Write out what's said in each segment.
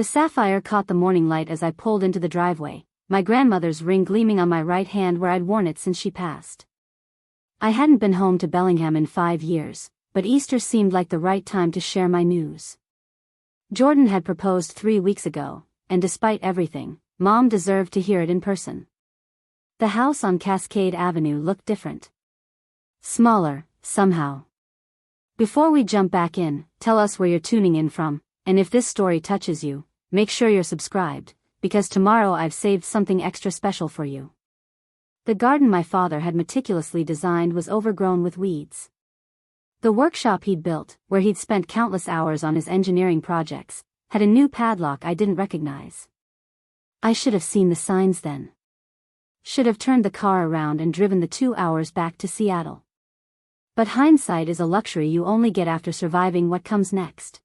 The sapphire caught the morning light as I pulled into the driveway, my grandmother's ring gleaming on my right hand where I'd worn it since she passed. I hadn't been home to Bellingham in 5 years, but Easter seemed like the right time to share my news. Jordan had proposed 3 weeks ago, and despite everything, Mom deserved to hear it in person. The house on Cascade Avenue looked different. Smaller, somehow. Before we jump back in, tell us where you're tuning in from, and if this story touches you, make sure you're subscribed, because tomorrow I've saved something extra special for you. The garden my father had meticulously designed was overgrown with weeds. The workshop he'd built, where he'd spent countless hours on his engineering projects, had a new padlock I didn't recognize. I should have seen the signs then. Should have turned the car around and driven the 2 hours back to Seattle. But hindsight is a luxury you only get after surviving what comes next.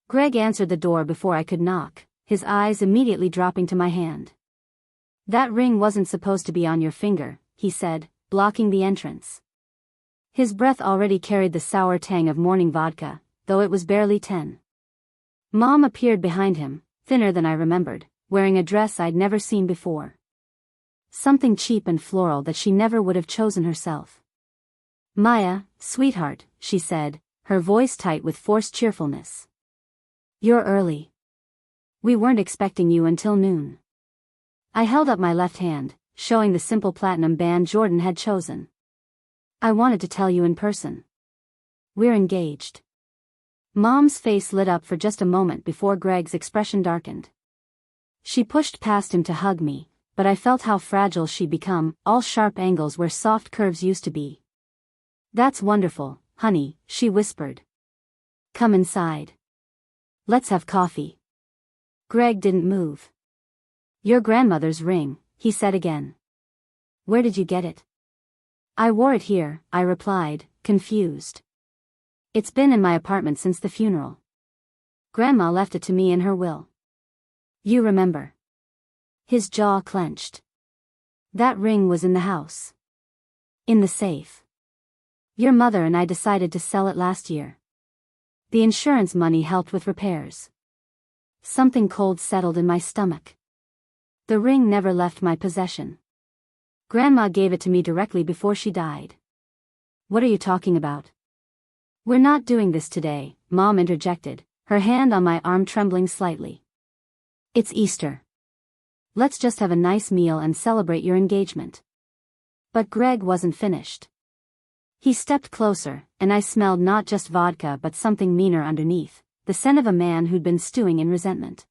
Greg answered the door before I could knock, his eyes immediately dropping to my hand. "That ring wasn't supposed to be on your finger," he said, blocking the entrance. His breath already carried the sour tang of morning vodka, though it was barely 10. Mom appeared behind him, thinner than I remembered, wearing a dress I'd never seen before. Something cheap and floral that she never would have chosen herself. "Maya, sweetheart," she said, her voice tight with forced cheerfulness. "You're early. We weren't expecting you until noon." I held up my left hand, showing the simple platinum band Jordan had chosen. "I wanted to tell you in person. We're engaged." Mom's face lit up for just a moment before Greg's expression darkened. She pushed past him to hug me, but I felt how fragile she'd become, all sharp angles where soft curves used to be. "That's wonderful, honey," she whispered. "Come inside. Let's have coffee." Greg didn't move. "Your grandmother's ring," he said again. "Where did you get it?" "I wore it here," I replied, confused. "It's been in my apartment since the funeral. Grandma left it to me in her will." "You remember?" His jaw clenched. "That ring was in the house. In the safe. Your mother and I decided to sell it last year. The insurance money helped with repairs." Something cold settled in my stomach. The ring never left my possession. Grandma gave it to me directly before she died. "What are you talking about?" "We're not doing this today," Mom interjected, her hand on my arm trembling slightly. "It's Easter. Let's just have a nice meal and celebrate your engagement." But Greg wasn't finished. He stepped closer, and I smelled not just vodka but something meaner underneath, the scent of a man who'd been stewing in resentment.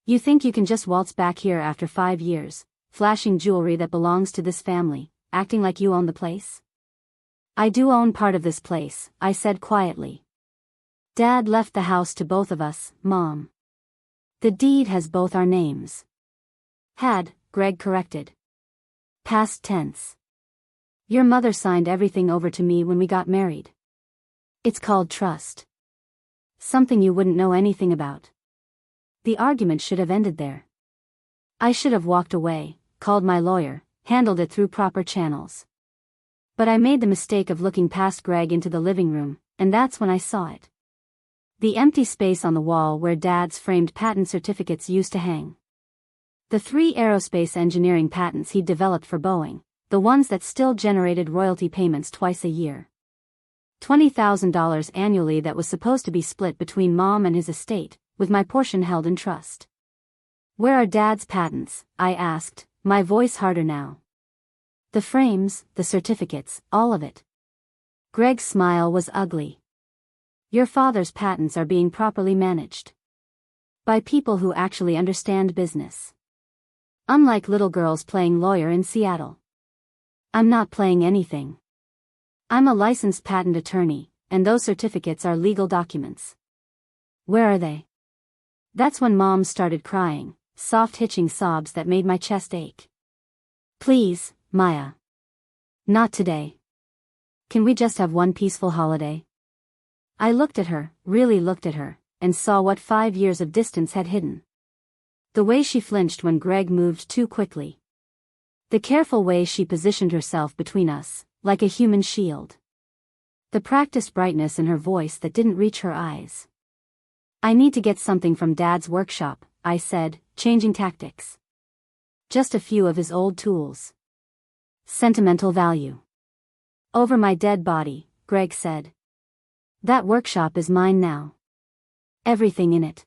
"You think you can just waltz back here after 5 years, flashing jewelry that belongs to this family, acting like you own the place?" "I do own part of this place," I said quietly. "Dad left the house to both of us, Mom. The deed has both our names." "Had," Greg corrected. Past tense. "Your mother signed everything over to me when we got married. It's called trust. Something you wouldn't know anything about." The argument should have ended there. I should have walked away, called my lawyer, handled it through proper channels. But I made the mistake of looking past Greg into the living room, and that's when I saw it. The empty space on the wall where Dad's framed patent certificates used to hang. The 3 aerospace engineering patents he'd developed for Boeing, the ones that still generated royalty payments twice a year. $20,000 annually that was supposed to be split between Mom and his estate, with my portion held in trust. "Where are Dad's patents?" I asked, my voice harder now. "The frames, the certificates, all of it." Greg's smile was ugly. "Your father's patents are being properly managed. By people who actually understand business. Unlike little girls playing lawyer in Seattle. I'm not playing anything. I'm a licensed patent attorney, and those certificates are legal documents." "Where are they?" That's when Mom started crying, soft hitching sobs that made my chest ache. "Please, Maya. Not today. Can we just have one peaceful holiday?" I looked at her, really looked at her, and saw what 5 years of distance had hidden. The way she flinched when Greg moved too quickly. The careful way she positioned herself between us, like a human shield. The practiced brightness in her voice that didn't reach her eyes. I need to get something from Dad's workshop, I said, changing tactics. Just a few of his old tools. Sentimental value. Over my dead body, Greg said. That workshop is mine now. Everything in it.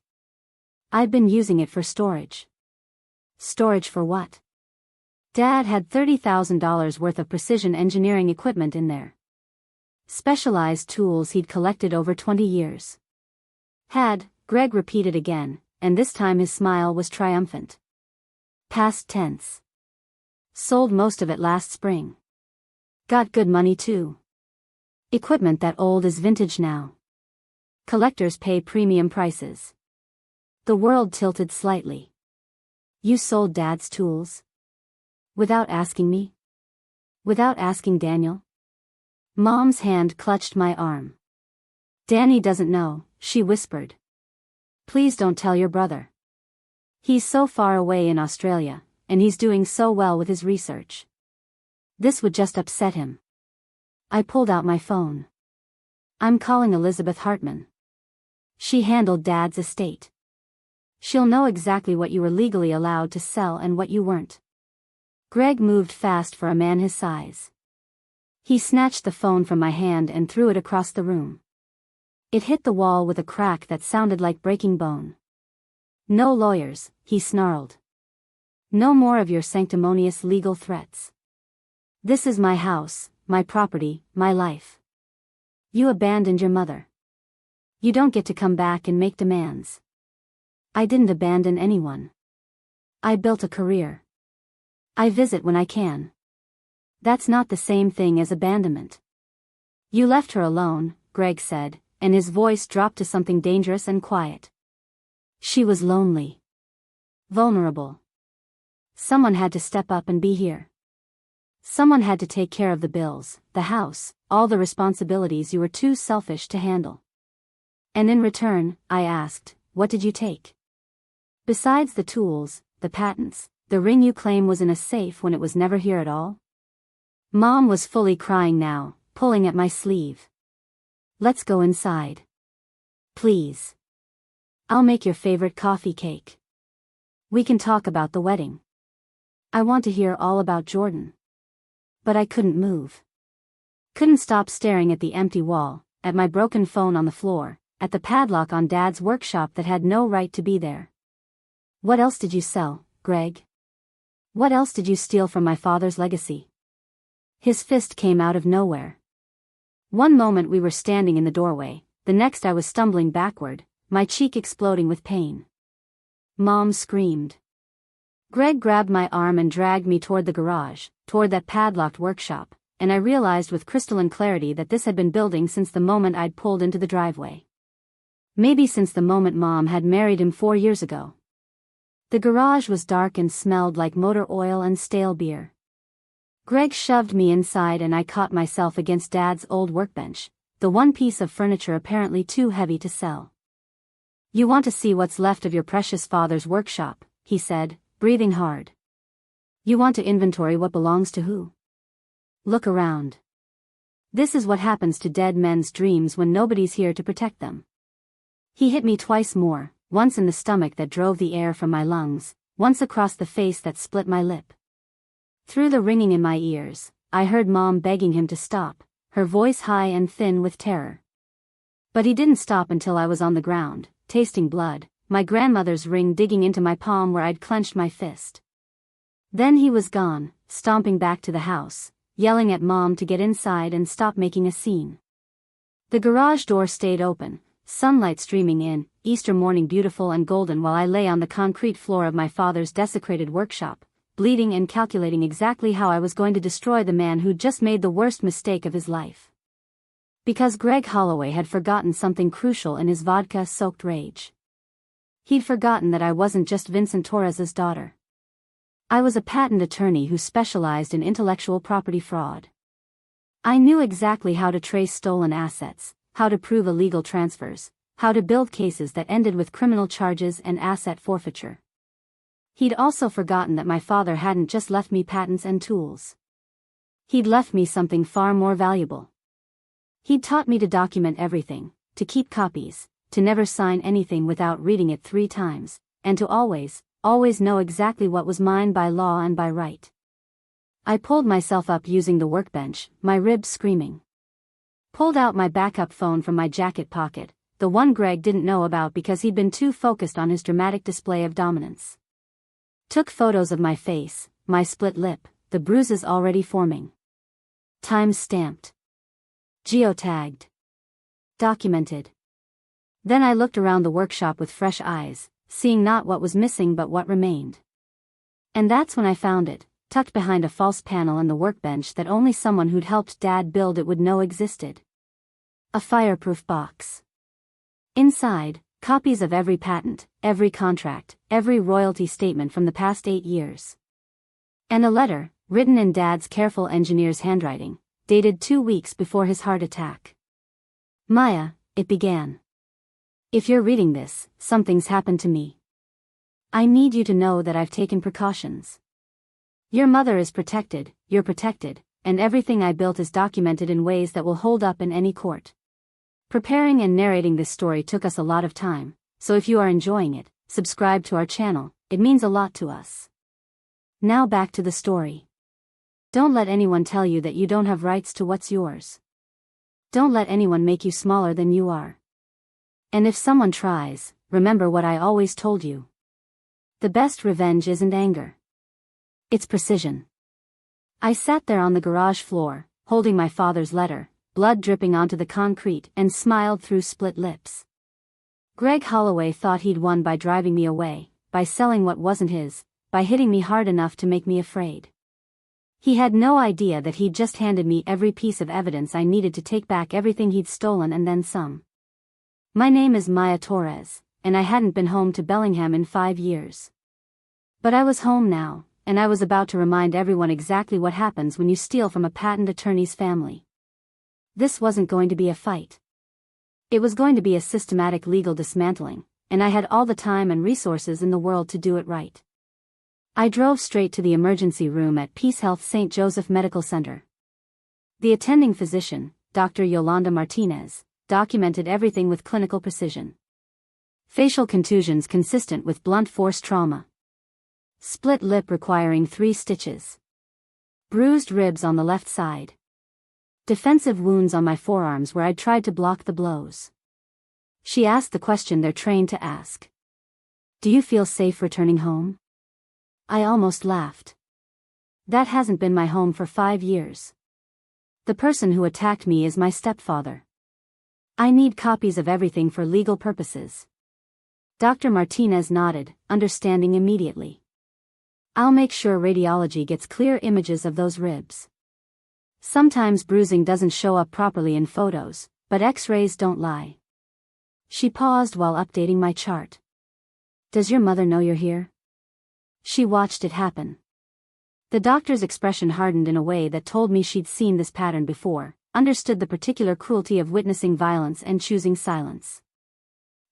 I've been using it for storage. Storage for what? Dad had $30,000 worth of precision engineering equipment in there. Specialized tools he'd collected over 20 years. Greg repeated again, and this time his smile was triumphant. Past tense. Sold most of it last spring. Got good money too. Equipment that old is vintage now. Collectors pay premium prices. The world tilted slightly. You sold Dad's tools? Without asking me? Without asking Daniel? Mom's hand clutched my arm. Danny doesn't know, she whispered. Please don't tell your brother. He's so far away in Australia, and he's doing so well with his research. This would just upset him. I pulled out my phone. I'm calling Elizabeth Hartman. She handled Dad's estate. She'll know exactly what you were legally allowed to sell and what you weren't. Greg moved fast for a man his size. He snatched the phone from my hand and threw it across the room. It hit the wall with a crack that sounded like breaking bone. No lawyers, he snarled. No more of your sanctimonious legal threats. This is my house, my property, my life. You abandoned your mother. You don't get to come back and make demands. I didn't abandon anyone. I built a career. I visit when I can. That's not the same thing as abandonment. You left her alone, Greg said, and his voice dropped to something dangerous and quiet. She was lonely. Vulnerable. Someone had to step up and be here. Someone had to take care of the bills, the house, all the responsibilities you were too selfish to handle. And in return, I asked, what did you take? Besides the tools, the patents, the ring you claim was in a safe when it was never here at all? Mom was fully crying now, pulling at my sleeve. Let's go inside. Please. I'll make your favorite coffee cake. We can talk about the wedding. I want to hear all about Jordan. But I couldn't move. Couldn't stop staring at the empty wall, at my broken phone on the floor, at the padlock on Dad's workshop that had no right to be there. What else did you sell, Greg? What else did you steal from my father's legacy? His fist came out of nowhere. One moment we were standing in the doorway, the next I was stumbling backward, my cheek exploding with pain. Mom screamed. Greg grabbed my arm and dragged me toward the garage, toward that padlocked workshop, and I realized with crystalline clarity that this had been building since the moment I'd pulled into the driveway. Maybe since the moment Mom had married him 4 years ago. The garage was dark and smelled like motor oil and stale beer. Greg shoved me inside and I caught myself against Dad's old workbench, the one piece of furniture apparently too heavy to sell. You want to see what's left of your precious father's workshop, he said, breathing hard. You want to inventory what belongs to who? Look around. This is what happens to dead men's dreams when nobody's here to protect them. He hit me twice more, once in the stomach that drove the air from my lungs, once across the face that split my lip. Through the ringing in my ears, I heard Mom begging him to stop, her voice high and thin with terror. But he didn't stop until I was on the ground, tasting blood, my grandmother's ring digging into my palm where I'd clenched my fist. Then he was gone, stomping back to the house, yelling at Mom to get inside and stop making a scene. The garage door stayed open, sunlight streaming in, Easter morning beautiful and golden while I lay on the concrete floor of my father's desecrated workshop, bleeding and calculating exactly how I was going to destroy the man who'd just made the worst mistake of his life. Because Greg Holloway had forgotten something crucial in his vodka-soaked rage. He'd forgotten that I wasn't just Vincent Torres's daughter. I was a patent attorney who specialized in intellectual property fraud. I knew exactly how to trace stolen assets, how to prove illegal transfers, how to build cases that ended with criminal charges and asset forfeiture. He'd also forgotten that my father hadn't just left me patents and tools. He'd left me something far more valuable. He'd taught me to document everything, to keep copies, to never sign anything without reading it 3 times, and to always know exactly what was mine by law and by right. I pulled myself up using the workbench, my ribs screaming. Pulled out my backup phone from my jacket pocket, the one Greg didn't know about because he'd been too focused on his dramatic display of dominance. Took photos of my face, my split lip, the bruises already forming. Time stamped. Geotagged. Documented. Then I looked around the workshop with fresh eyes, seeing not what was missing but what remained. And that's when I found it, tucked behind a false panel in the workbench that only someone who'd helped Dad build it would know existed. A fireproof box. Inside, copies of every patent, every contract, every royalty statement from the past 8 years. And a letter, written in Dad's careful engineer's handwriting, dated 2 weeks before his heart attack. Maya, it began. If you're reading this, something's happened to me. I need you to know that I've taken precautions. Your mother is protected, you're protected, and everything I built is documented in ways that will hold up in any court. Preparing and narrating this story took us a lot of time, so if you are enjoying it, subscribe to our channel, it means a lot to us. Now back to the story. Don't let anyone tell you that you don't have rights to what's yours. Don't let anyone make you smaller than you are. And if someone tries, remember what I always told you. The best revenge isn't anger. It's precision. I sat there on the garage floor, holding my father's letter, blood dripping onto the concrete, and smiled through split lips. Greg Holloway thought he'd won by driving me away, by selling what wasn't his, by hitting me hard enough to make me afraid. He had no idea that he'd just handed me every piece of evidence I needed to take back everything he'd stolen and then some. My name is Maya Torres, and I hadn't been home to Bellingham in 5 years. But I was home now, and I was about to remind everyone exactly what happens when you steal from a patent attorney's family. This wasn't going to be a fight. It was going to be a systematic legal dismantling, and I had all the time and resources in the world to do it right. I drove straight to the emergency room at Peace Health St. Joseph Medical Center. The attending physician, Dr. Yolanda Martinez, documented everything with clinical precision. Facial contusions consistent with blunt force trauma. Split lip requiring 3 stitches. Bruised ribs on the left side. Defensive wounds on my forearms where I'd tried to block the blows. She asked the question they're trained to ask. Do you feel safe returning home? I almost laughed. That hasn't been my home for 5 years. The person who attacked me is my stepfather. I need copies of everything for legal purposes. Dr. Martinez nodded, understanding immediately. I'll make sure radiology gets clear images of those ribs. Sometimes bruising doesn't show up properly in photos, but X-rays don't lie. She paused while updating my chart. Does your mother know you're here? She watched it happen. The doctor's expression hardened in a way that told me she'd seen this pattern before, understood the particular cruelty of witnessing violence and choosing silence.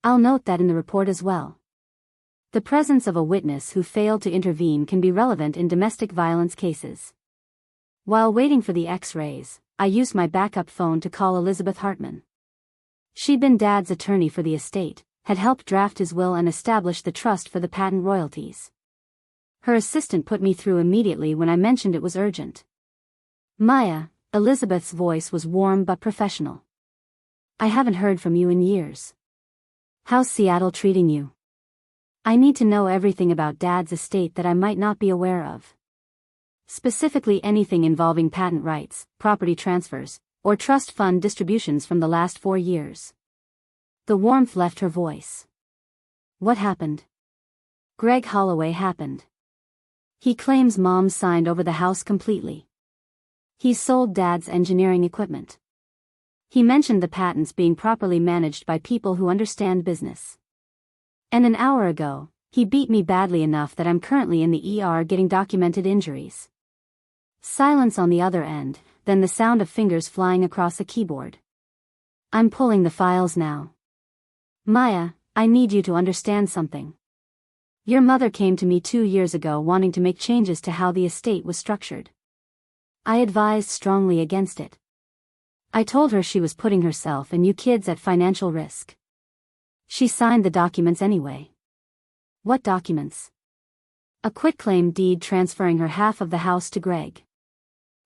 I'll note that in the report as well. The presence of a witness who failed to intervene can be relevant in domestic violence cases. While waiting for the X-rays, I used my backup phone to call Elizabeth Hartman. She'd been Dad's attorney for the estate, had helped draft his will and establish the trust for the patent royalties. Her assistant put me through immediately when I mentioned it was urgent. Maya, Elizabeth's voice was warm but professional. I haven't heard from you in years. How's Seattle treating you? I need to know everything about Dad's estate that I might not be aware of. Specifically anything involving patent rights, property transfers, or trust fund distributions from the last 4 years. The warmth left her voice. What happened? Greg Holloway happened. He claims Mom signed over the house completely. He sold Dad's engineering equipment. He mentioned the patents being properly managed by people who understand business. And an hour ago, he beat me badly enough that I'm currently in the ER getting documented injuries. Silence on the other end, then the sound of fingers flying across a keyboard. I'm pulling the files now. Maya, I need you to understand something. Your mother came to me 2 years ago wanting to make changes to how the estate was structured. I advised strongly against it. I told her she was putting herself and you kids at financial risk. She signed the documents anyway. What documents? A quitclaim deed transferring her half of the house to Greg.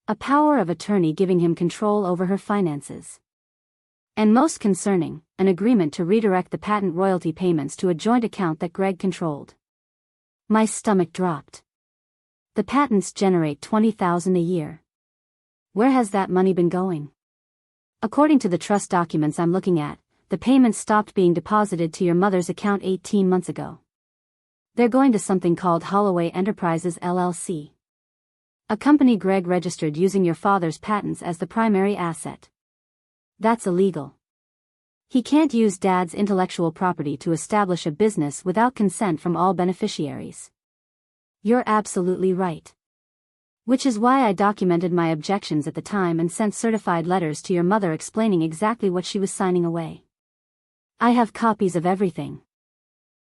A power of attorney giving him control over her finances. And most concerning, an agreement to redirect the patent royalty payments to a joint account that Greg controlled. My stomach dropped. The patents generate $20,000 a year. Where has that money been going? According to the trust documents I'm looking at, the payments stopped being deposited to your mother's account 18 months ago. They're going to something called Holloway Enterprises LLC. A company Greg registered using your father's patents as the primary asset. That's illegal. He can't use Dad's intellectual property to establish a business without consent from all beneficiaries. You're absolutely right. Which is why I documented my objections at the time and sent certified letters to your mother explaining exactly what she was signing away. I have copies of everything.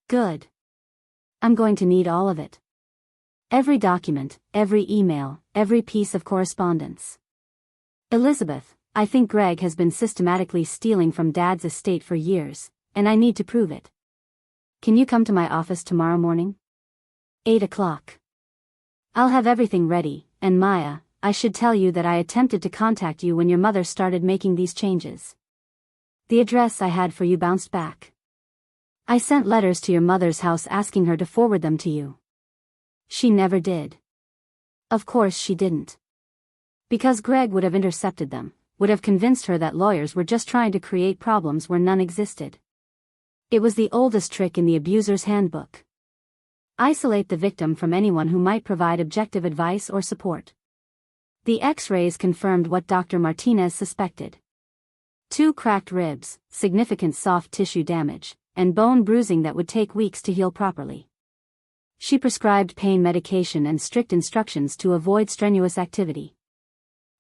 Good. I'm going to need all of it. Every document, every email, every piece of correspondence. Elizabeth, I think Greg has been systematically stealing from Dad's estate for years, and I need to prove it. Can you come to my office tomorrow morning? 8 o'clock. I'll have everything ready, and Maya, I should tell you that I attempted to contact you when your mother started making these changes. The address I had for you bounced back. I sent letters to your mother's house asking her to forward them to you. She never did. Of course she didn't. Because Greg would have intercepted them, would have convinced her that lawyers were just trying to create problems where none existed. It was the oldest trick in the abuser's handbook. Isolate the victim from anyone who might provide objective advice or support. The X-rays confirmed what Dr. Martinez suspected. 2 cracked ribs, significant soft tissue damage, and bone bruising that would take weeks to heal properly. She prescribed pain medication and strict instructions to avoid strenuous activity.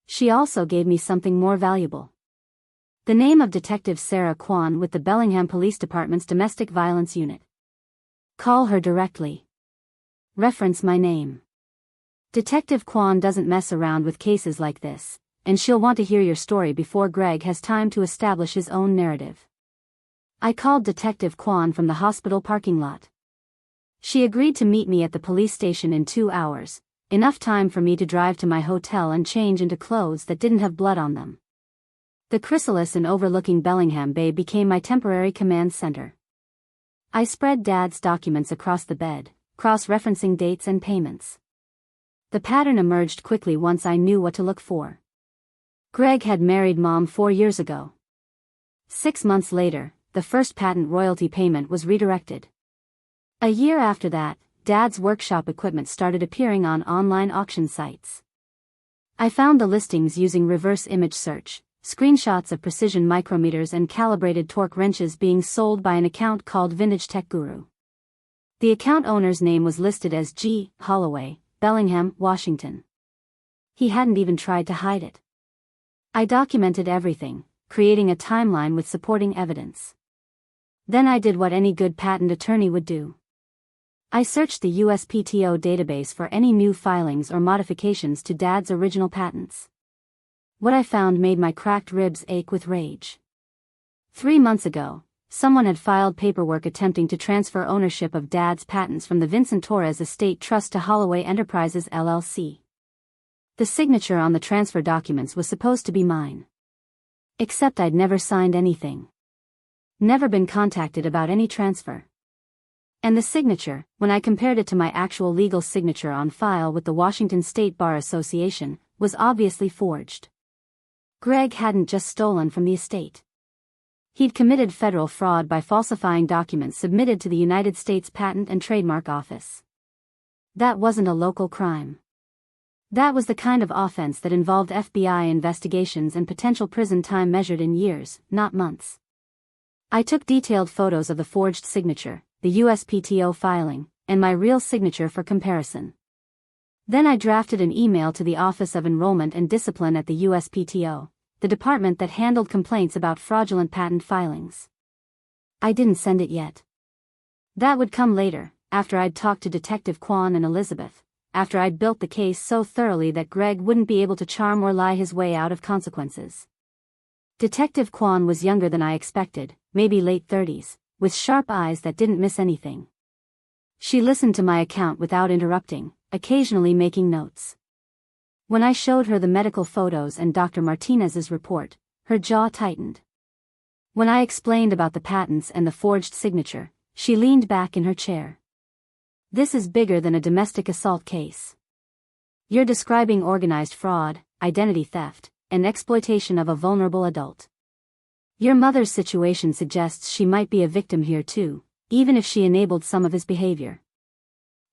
She also gave me something more valuable. The name of Detective Sarah Kwan with the Bellingham Police Department's Domestic Violence Unit. Call her directly. Reference my name. Detective Kwan doesn't mess around with cases like this, and she'll want to hear your story before Greg has time to establish his own narrative. I called Detective Kwan from the hospital parking lot. She agreed to meet me at the police station in 2 hours, enough time for me to drive to my hotel and change into clothes that didn't have blood on them. The chrysalis in overlooking Bellingham Bay became my temporary command center. I spread Dad's documents across the bed, cross-referencing dates and payments. The pattern emerged quickly once I knew what to look for. Greg had married Mom 4 years ago. 6 months later, the first patent royalty payment was redirected. A year after that, Dad's workshop equipment started appearing on online auction sites. I found the listings using reverse image search, screenshots of precision micrometers and calibrated torque wrenches being sold by an account called Vintage Tech Guru. The account owner's name was listed as G. Holloway, Bellingham, Washington. He hadn't even tried to hide it. I documented everything, creating a timeline with supporting evidence. Then I did what any good patent attorney would do. I searched the USPTO database for any new filings or modifications to Dad's original patents. What I found made my cracked ribs ache with rage. 3 months ago, someone had filed paperwork attempting to transfer ownership of Dad's patents from the Vincent Torres Estate Trust to Holloway Enterprises LLC. The signature on the transfer documents was supposed to be mine. Except I'd never signed anything. Never been contacted about any transfer. And the signature, when I compared it to my actual legal signature on file with the Washington State Bar Association, was obviously forged. Greg hadn't just stolen from the estate. He'd committed federal fraud by falsifying documents submitted to the United States Patent and Trademark Office. That wasn't a local crime. That was the kind of offense that involved FBI investigations and potential prison time measured in years, not months. I took detailed photos of the forged signature, the USPTO filing, and my real signature for comparison. Then I drafted an email to the Office of Enrollment and Discipline at the USPTO, the department that handled complaints about fraudulent patent filings. I didn't send it yet. That would come later, after I'd talked to Detective Kwan and Elizabeth, after I'd built the case so thoroughly that Greg wouldn't be able to charm or lie his way out of consequences. Detective Kwan was younger than I expected, maybe late 30s, with sharp eyes that didn't miss anything. She listened to my account without interrupting, occasionally making notes. When I showed her the medical photos and Dr. Martinez's report, her jaw tightened. When I explained about the patents and the forged signature, she leaned back in her chair. This is bigger than a domestic assault case. You're describing organized fraud, identity theft, and exploitation of a vulnerable adult. Your mother's situation suggests she might be a victim here too, even if she enabled some of his behavior.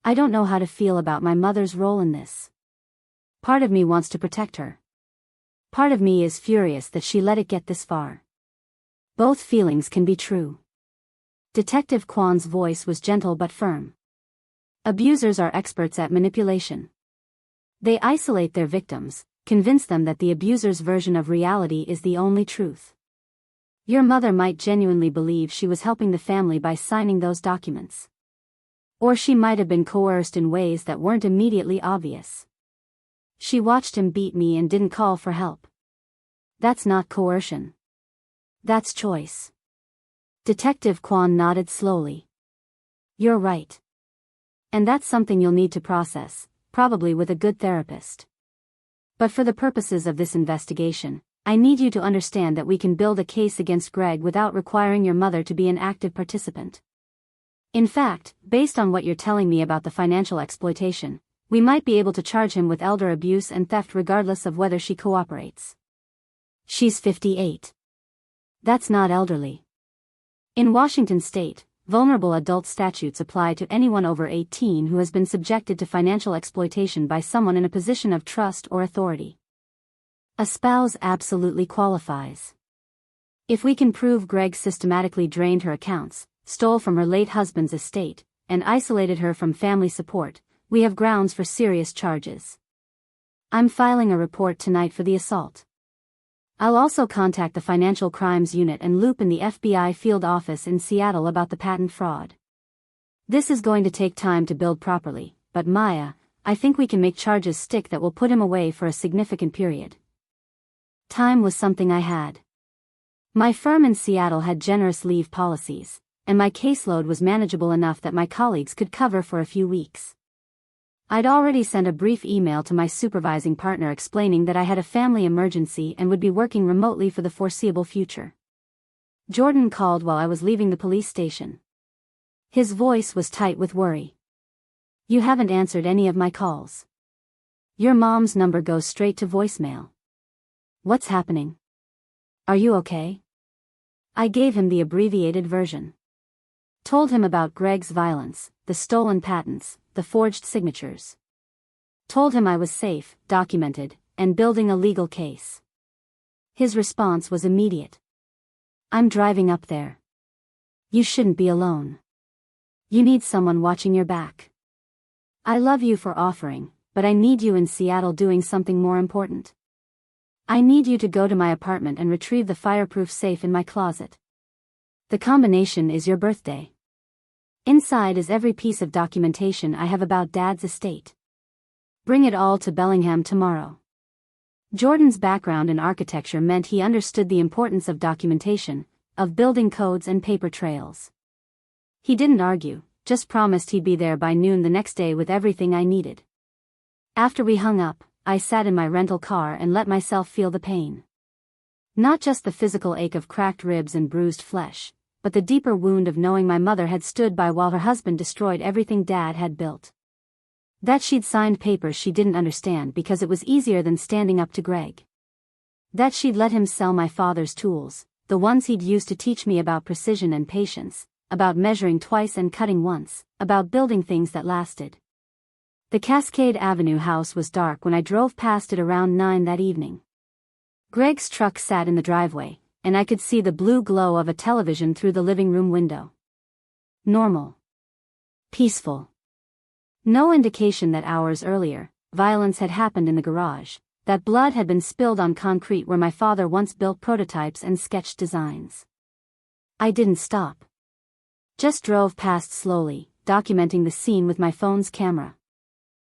I don't know how to feel about my mother's role in this. Part of me wants to protect her. Part of me is furious that she let it get this far. Both feelings can be true. Detective Kwan's voice was gentle but firm. Abusers are experts at manipulation. They isolate their victims, convince them that the abuser's version of reality is the only truth. Your mother might genuinely believe she was helping the family by signing those documents. Or she might have been coerced in ways that weren't immediately obvious. She watched him beat me and didn't call for help. That's not coercion. That's choice. Detective Kwan nodded slowly. You're right. And that's something you'll need to process, probably with a good therapist. But for the purposes of this investigation, I need you to understand that we can build a case against Greg without requiring your mother to be an active participant. In fact, based on what you're telling me about the financial exploitation, we might be able to charge him with elder abuse and theft regardless of whether she cooperates. She's 58. That's not elderly. In Washington state, vulnerable adult statutes apply to anyone over 18 who has been subjected to financial exploitation by someone in a position of trust or authority. A spouse absolutely qualifies. If we can prove Greg systematically drained her accounts, stole from her late husband's estate, and isolated her from family support, we have grounds for serious charges. I'm filing a report tonight for the assault. I'll also contact the Financial Crimes Unit and loop in the FBI field office in Seattle about the patent fraud. This is going to take time to build properly, but Maya, I think we can make charges stick that will put him away for a significant period. Time was something I had. My firm in Seattle had generous leave policies, and my caseload was manageable enough that my colleagues could cover for a few weeks. I'd already sent a brief email to my supervising partner explaining that I had a family emergency and would be working remotely for the foreseeable future. Jordan called while I was leaving the police station. His voice was tight with worry. You haven't answered any of my calls. Your mom's number goes straight to voicemail. What's happening? Are you okay? I gave him the abbreviated version. Told him about Greg's violence, the stolen patents, the forged signatures. Told him I was safe, documented, and building a legal case. His response was immediate. I'm driving up there. You shouldn't be alone. You need someone watching your back. I love you for offering, but I need you in Seattle doing something more important. I need you to go to my apartment and retrieve the fireproof safe in my closet. The combination is your birthday. Inside is every piece of documentation I have about Dad's estate. Bring it all to Bellingham tomorrow. Jordan's background in architecture meant he understood the importance of documentation, of building codes and paper trails. He didn't argue, just promised he'd be there by noon the next day with everything I needed. After we hung up, I sat in my rental car and let myself feel the pain. Not just the physical ache of cracked ribs and bruised flesh, but the deeper wound of knowing my mother had stood by while her husband destroyed everything Dad had built. That she'd signed papers she didn't understand because it was easier than standing up to Greg. That she'd let him sell my father's tools, the ones he'd used to teach me about precision and patience, about measuring twice and cutting once, about building things that lasted. The Cascade Avenue house was dark when I drove past it around 9 that evening. Greg's truck sat in the driveway, and I could see the blue glow of a television through the living room window. Normal. Peaceful. No indication that hours earlier, violence had happened in the garage, that blood had been spilled on concrete where my father once built prototypes and sketched designs. I didn't stop. Just drove past slowly, documenting the scene with my phone's camera.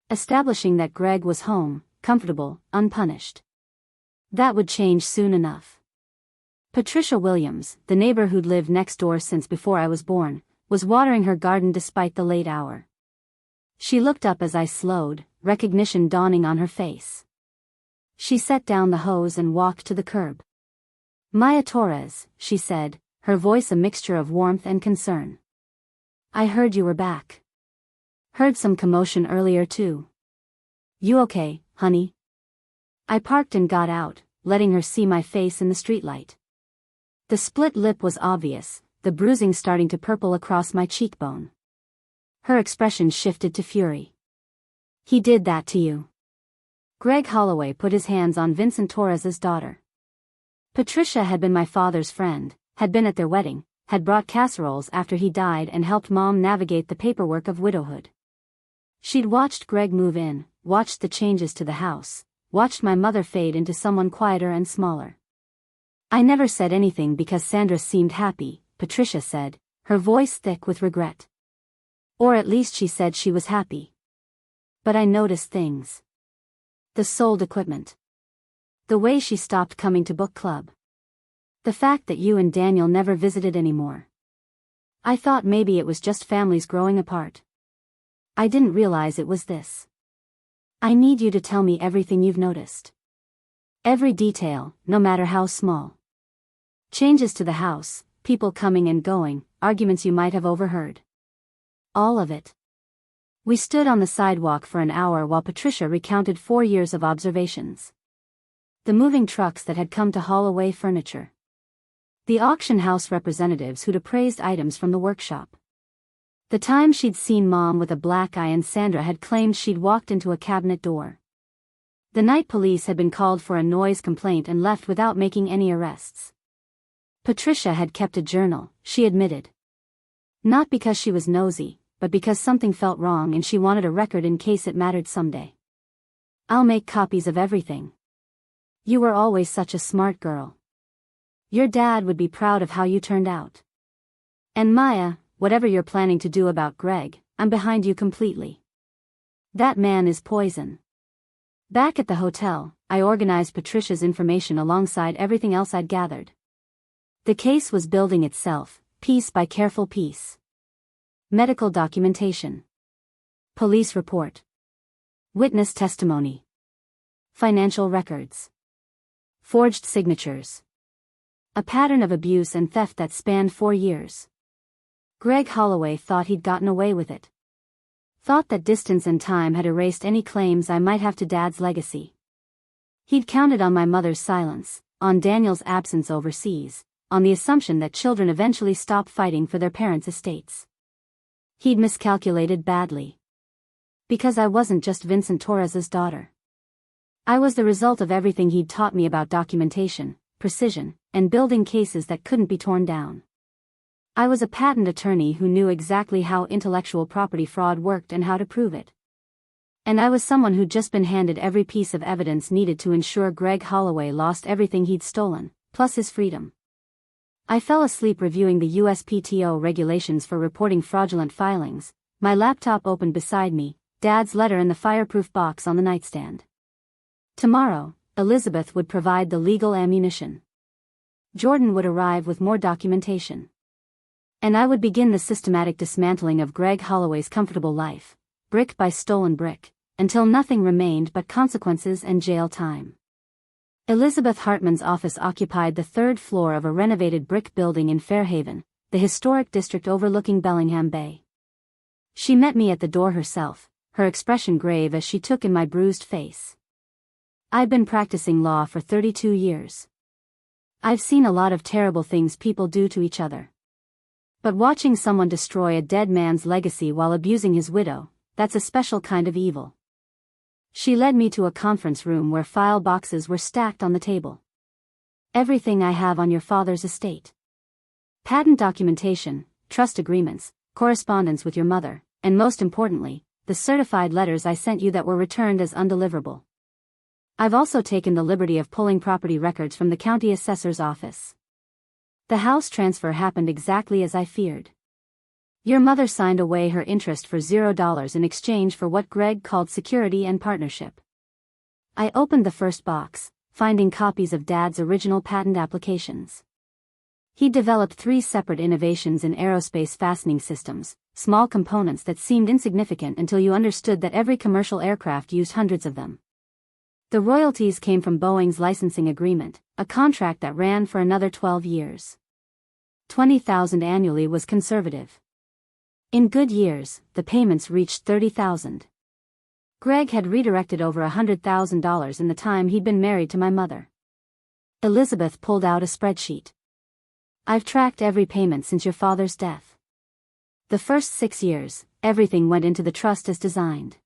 Establishing that Greg was home, comfortable, unpunished. That would change soon enough. Patricia Williams, the neighbor who'd lived next door since before I was born, was watering her garden despite the late hour. She looked up as I slowed, recognition dawning on her face. She set down the hose and walked to the curb. "Maya Torres," she said, her voice a mixture of warmth and concern. "I heard you were back. Heard some commotion earlier too. You okay, honey?" I parked and got out, letting her see my face in the streetlight. The split lip was obvious, the bruising starting to purple across my cheekbone. Her expression shifted to fury. "He did that to you." Greg Holloway put his hands on Vincent Torres's daughter. Patricia had been my father's friend, had been at their wedding, had brought casseroles after he died and helped Mom navigate the paperwork of widowhood. She'd watched Greg move in, watched the changes to the house, watched my mother fade into someone quieter and smaller. "I never said anything because Sandra seemed happy," Patricia said, her voice thick with regret. "Or at least she said she was happy. But I noticed things. The sold equipment. The way she stopped coming to book club. The fact that you and Daniel never visited anymore. I thought maybe it was just families growing apart. I didn't realize it was this. I need you to tell me everything you've noticed. Every detail, no matter how small. Changes to the house, people coming and going, arguments you might have overheard. All of it." We stood on the sidewalk for an hour while Patricia recounted 4 years of observations. The moving trucks that had come to haul away furniture. The auction house representatives who'd appraised items from the workshop. The time she'd seen Mom with a black eye and Sandra had claimed she'd walked into a cabinet door. The night police had been called for a noise complaint and left without making any arrests. Patricia had kept a journal, she admitted. Not because she was nosy, but because something felt wrong and she wanted a record in case it mattered someday. "I'll make copies of everything. You were always such a smart girl. Your dad would be proud of how you turned out. And Maya, whatever you're planning to do about Greg, I'm behind you completely. That man is poison." Back at the hotel, I organized Patricia's information alongside everything else I'd gathered. The case was building itself, piece by careful piece. Medical documentation. Police report. Witness testimony. Financial records. Forged signatures. A pattern of abuse and theft that spanned 4 years. Greg Holloway thought he'd gotten away with it. Thought that distance and time had erased any claims I might have to Dad's legacy. He'd counted on my mother's silence, on Daniel's absence overseas, on the assumption that children eventually stop fighting for their parents' estates. He'd miscalculated badly. Because I wasn't just Vincent Torres's daughter. I was the result of everything he'd taught me about documentation, precision, and building cases that couldn't be torn down. I was a patent attorney who knew exactly how intellectual property fraud worked and how to prove it. And I was someone who'd just been handed every piece of evidence needed to ensure Greg Holloway lost everything he'd stolen, plus his freedom. I fell asleep reviewing the USPTO regulations for reporting fraudulent filings, my laptop open beside me, Dad's letter in the fireproof box on the nightstand. Tomorrow, Elizabeth would provide the legal ammunition. Jordan would arrive with more documentation. And I would begin the systematic dismantling of Greg Holloway's comfortable life, brick by stolen brick, until nothing remained but consequences and jail time. Elizabeth Hartman's office occupied the 3rd floor of a renovated brick building in Fairhaven, the historic district overlooking Bellingham Bay. She met me at the door herself, her expression grave as she took in my bruised face. "I've been practicing law for 32 years. I've seen a lot of terrible things people do to each other. But watching someone destroy a dead man's legacy while abusing his widow, that's a special kind of evil." She led me to a conference room where file boxes were stacked on the table. "Everything I have on your father's estate. Patent documentation, trust agreements, correspondence with your mother, and most importantly, the certified letters I sent you that were returned as undeliverable. I've also taken the liberty of pulling property records from the county assessor's office. The house transfer happened exactly as I feared. Your mother signed away her interest for $0 in exchange for what Greg called security and partnership." I opened the first box, finding copies of Dad's original patent applications. He developed 3 separate innovations in aerospace fastening systems, small components that seemed insignificant until you understood that every commercial aircraft used hundreds of them. The royalties came from Boeing's licensing agreement, a contract that ran for another 12 years. $20,000 annually was conservative. In good years, the payments reached $30,000. Greg had redirected over $100,000 in the time he'd been married to my mother. Elizabeth pulled out a spreadsheet. I've tracked every payment since your father's death. The first 6 years, everything went into the trust as designed.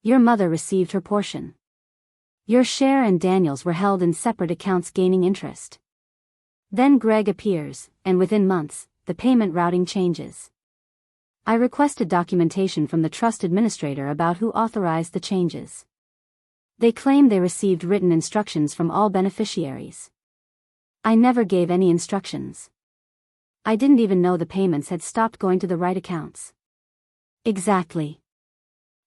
Your mother received her portion. Your share and Daniel's were held in separate accounts gaining interest. Then Greg appears, and within months, the payment routing changes. I requested documentation from the trust administrator about who authorized the changes. They claim they received written instructions from all beneficiaries. I never gave any instructions. I didn't even know the payments had stopped going to the right accounts. Exactly.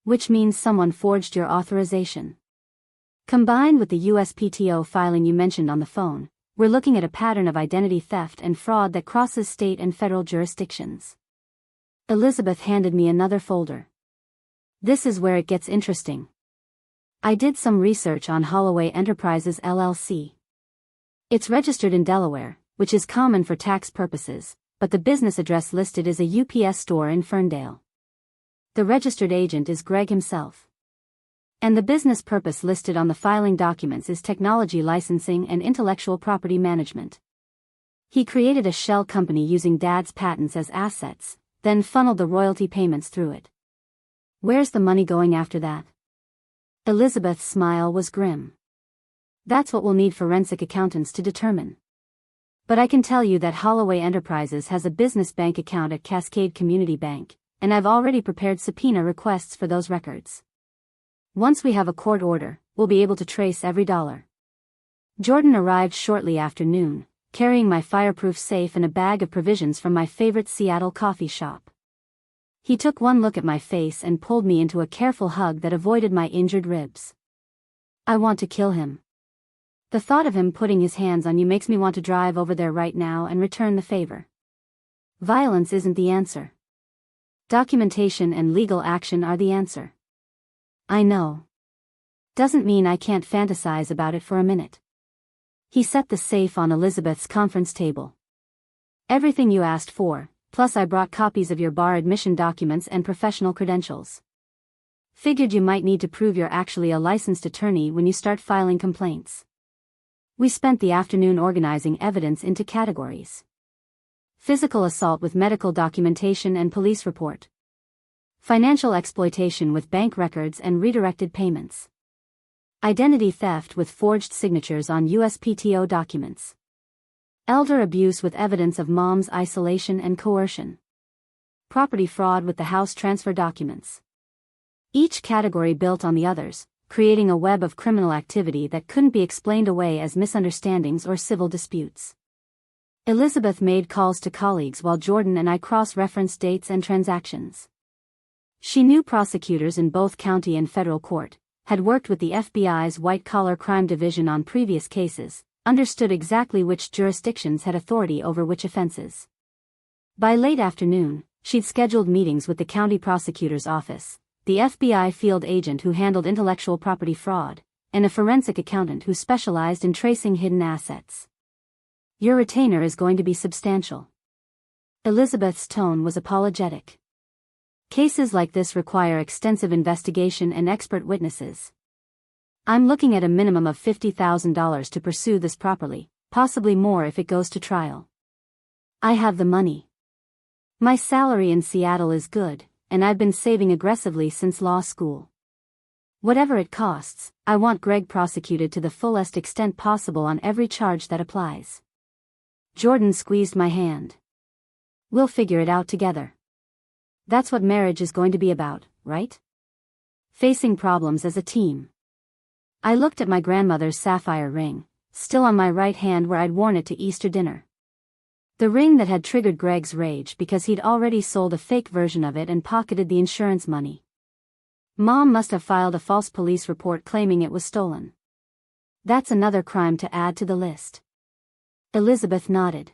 Which means someone forged your authorization. Combined with the USPTO filing you mentioned on the phone, we're looking at a pattern of identity theft and fraud that crosses state and federal jurisdictions. Elizabeth handed me another folder. This is where it gets interesting. I did some research on Holloway Enterprises LLC. It's registered in Delaware, which is common for tax purposes, but the business address listed is a UPS store in Ferndale. The registered agent is Greg himself. And the business purpose listed on the filing documents is technology licensing and intellectual property management. He created a shell company using Dad's patents as assets, then funneled the royalty payments through it. Where's the money going after that? Elizabeth's smile was grim. That's what we'll need forensic accountants to determine. But I can tell you that Holloway Enterprises has a business bank account at Cascade Community Bank, and I've already prepared subpoena requests for those records. Once we have a court order, we'll be able to trace every dollar. Jordan arrived shortly after noon, carrying my fireproof safe and a bag of provisions from my favorite Seattle coffee shop. He took one look at my face and pulled me into a careful hug that avoided my injured ribs. I want to kill him. The thought of him putting his hands on you makes me want to drive over there right now and return the favor. Violence isn't the answer. Documentation and legal action are the answer. I know. Doesn't mean I can't fantasize about it for a minute. He set the safe on Elizabeth's conference table. Everything you asked for, plus I brought copies of your bar admission documents and professional credentials. Figured you might need to prove you're actually a licensed attorney when you start filing complaints. We spent the afternoon organizing evidence into categories. Physical assault with medical documentation and police report. Financial exploitation with bank records and redirected payments. Identity theft with forged signatures on USPTO documents. Elder abuse with evidence of mom's isolation and coercion. Property fraud with the house transfer documents. Each category built on the others, creating a web of criminal activity that couldn't be explained away as misunderstandings or civil disputes. Elizabeth made calls to colleagues while Jordan and I cross-referenced dates and transactions. She knew prosecutors in both county and federal court, had worked with the FBI's white-collar crime division on previous cases, understood exactly which jurisdictions had authority over which offenses. By late afternoon, she'd scheduled meetings with the county prosecutor's office, the FBI field agent who handled intellectual property fraud, and a forensic accountant who specialized in tracing hidden assets. Your retainer is going to be substantial. Elizabeth's tone was apologetic. Cases like this require extensive investigation and expert witnesses. I'm looking at a minimum of $50,000 to pursue this properly, possibly more if it goes to trial. I have the money. My salary in Seattle is good, and I've been saving aggressively since law school. Whatever it costs, I want Greg prosecuted to the fullest extent possible on every charge that applies. Jordan squeezed my hand. We'll figure it out together. That's what marriage is going to be about, right? Facing problems as a team. I looked at my grandmother's sapphire ring, still on my right hand where I'd worn it to Easter dinner. The ring that had triggered Greg's rage because he'd already sold a fake version of it and pocketed the insurance money. Mom must have filed a false police report claiming it was stolen. That's another crime to add to the list. Elizabeth nodded.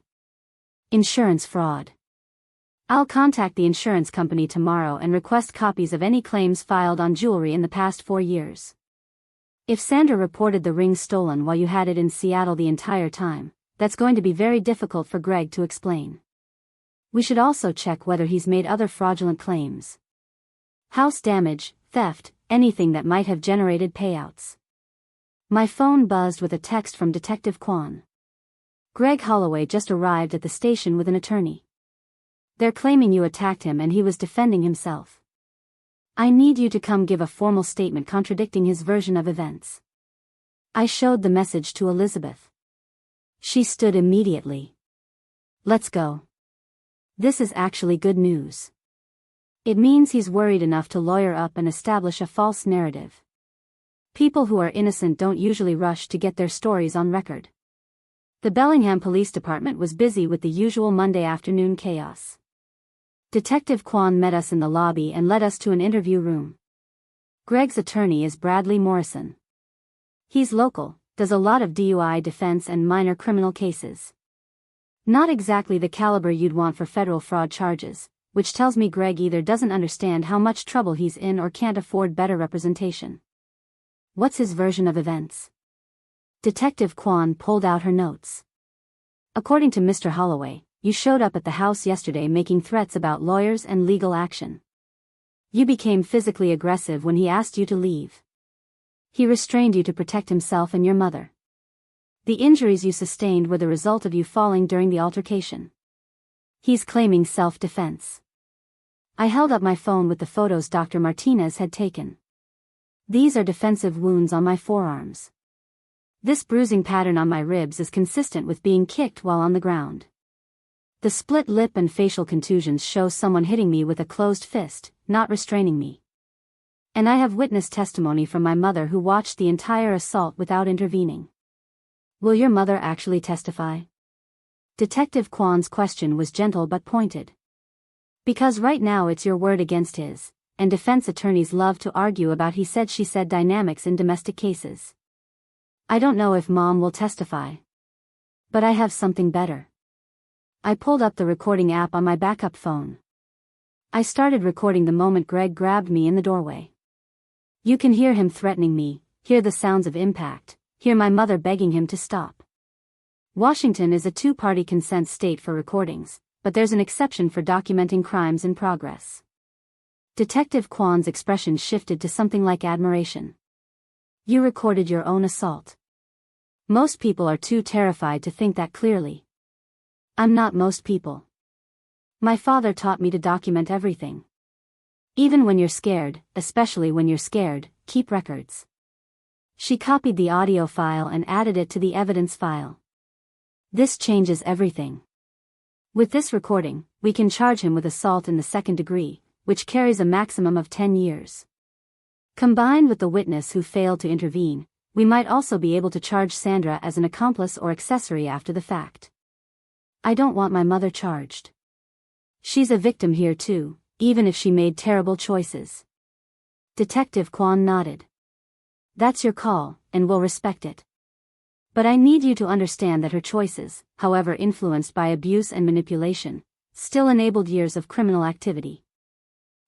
Insurance fraud. I'll contact the insurance company tomorrow and request copies of any claims filed on jewelry in the past 4 years. If Sandra reported the ring stolen while you had it in Seattle the entire time, that's going to be very difficult for Greg to explain. We should also check whether he's made other fraudulent claims. House damage, theft, anything that might have generated payouts. My phone buzzed with a text from Detective Kwan. Greg Holloway just arrived at the station with an attorney. They're claiming you attacked him and he was defending himself. I need you to come give a formal statement contradicting his version of events. I showed the message to Elizabeth. She stood immediately. Let's go. This is actually good news. It means he's worried enough to lawyer up and establish a false narrative. People who are innocent don't usually rush to get their stories on record. The Bellingham Police Department was busy with the usual Monday afternoon chaos. Detective Kwan met us in the lobby and led us to an interview room. Greg's attorney is Bradley Morrison. He's local, does a lot of DUI defense and minor criminal cases. Not exactly the caliber you'd want for federal fraud charges, which tells me Greg either doesn't understand how much trouble he's in or can't afford better representation. What's his version of events? Detective Kwan pulled out her notes. According to Mr. Holloway, you showed up at the house yesterday making threats about lawyers and legal action. You became physically aggressive when he asked you to leave. He restrained you to protect himself and your mother. The injuries you sustained were the result of you falling during the altercation. He's claiming self-defense. I held up my phone with the photos Dr. Martinez had taken. These are defensive wounds on my forearms. This bruising pattern on my ribs is consistent with being kicked while on the ground. The split lip and facial contusions show someone hitting me with a closed fist, not restraining me. And I have witness testimony from my mother who watched the entire assault without intervening. Will your mother actually testify? Detective Kwan's question was gentle but pointed. Because right now it's your word against his, and defense attorneys love to argue about he said she said dynamics in domestic cases. I don't know if Mom will testify. But I have something better. I pulled up the recording app on my backup phone. I started recording the moment Greg grabbed me in the doorway. You can hear him threatening me, hear the sounds of impact, hear my mother begging him to stop. Washington is a two-party consent state for recordings, but there's an exception for documenting crimes in progress. Detective Kwan's expression shifted to something like admiration. You recorded your own assault. Most people are too terrified to think that clearly. I'm not most people. My father taught me to document everything. Even when you're scared, especially when you're scared, keep records. She copied the audio file and added it to the evidence file. This changes everything. With this recording, we can charge him with assault in the second degree, which carries a maximum of 10 years. Combined with the witness who failed to intervene, we might also be able to charge Sandra as an accomplice or accessory after the fact. I don't want my mother charged. She's a victim here too, even if she made terrible choices. Detective Kwan nodded. That's your call, and we'll respect it. But I need you to understand that her choices, however influenced by abuse and manipulation, still enabled years of criminal activity.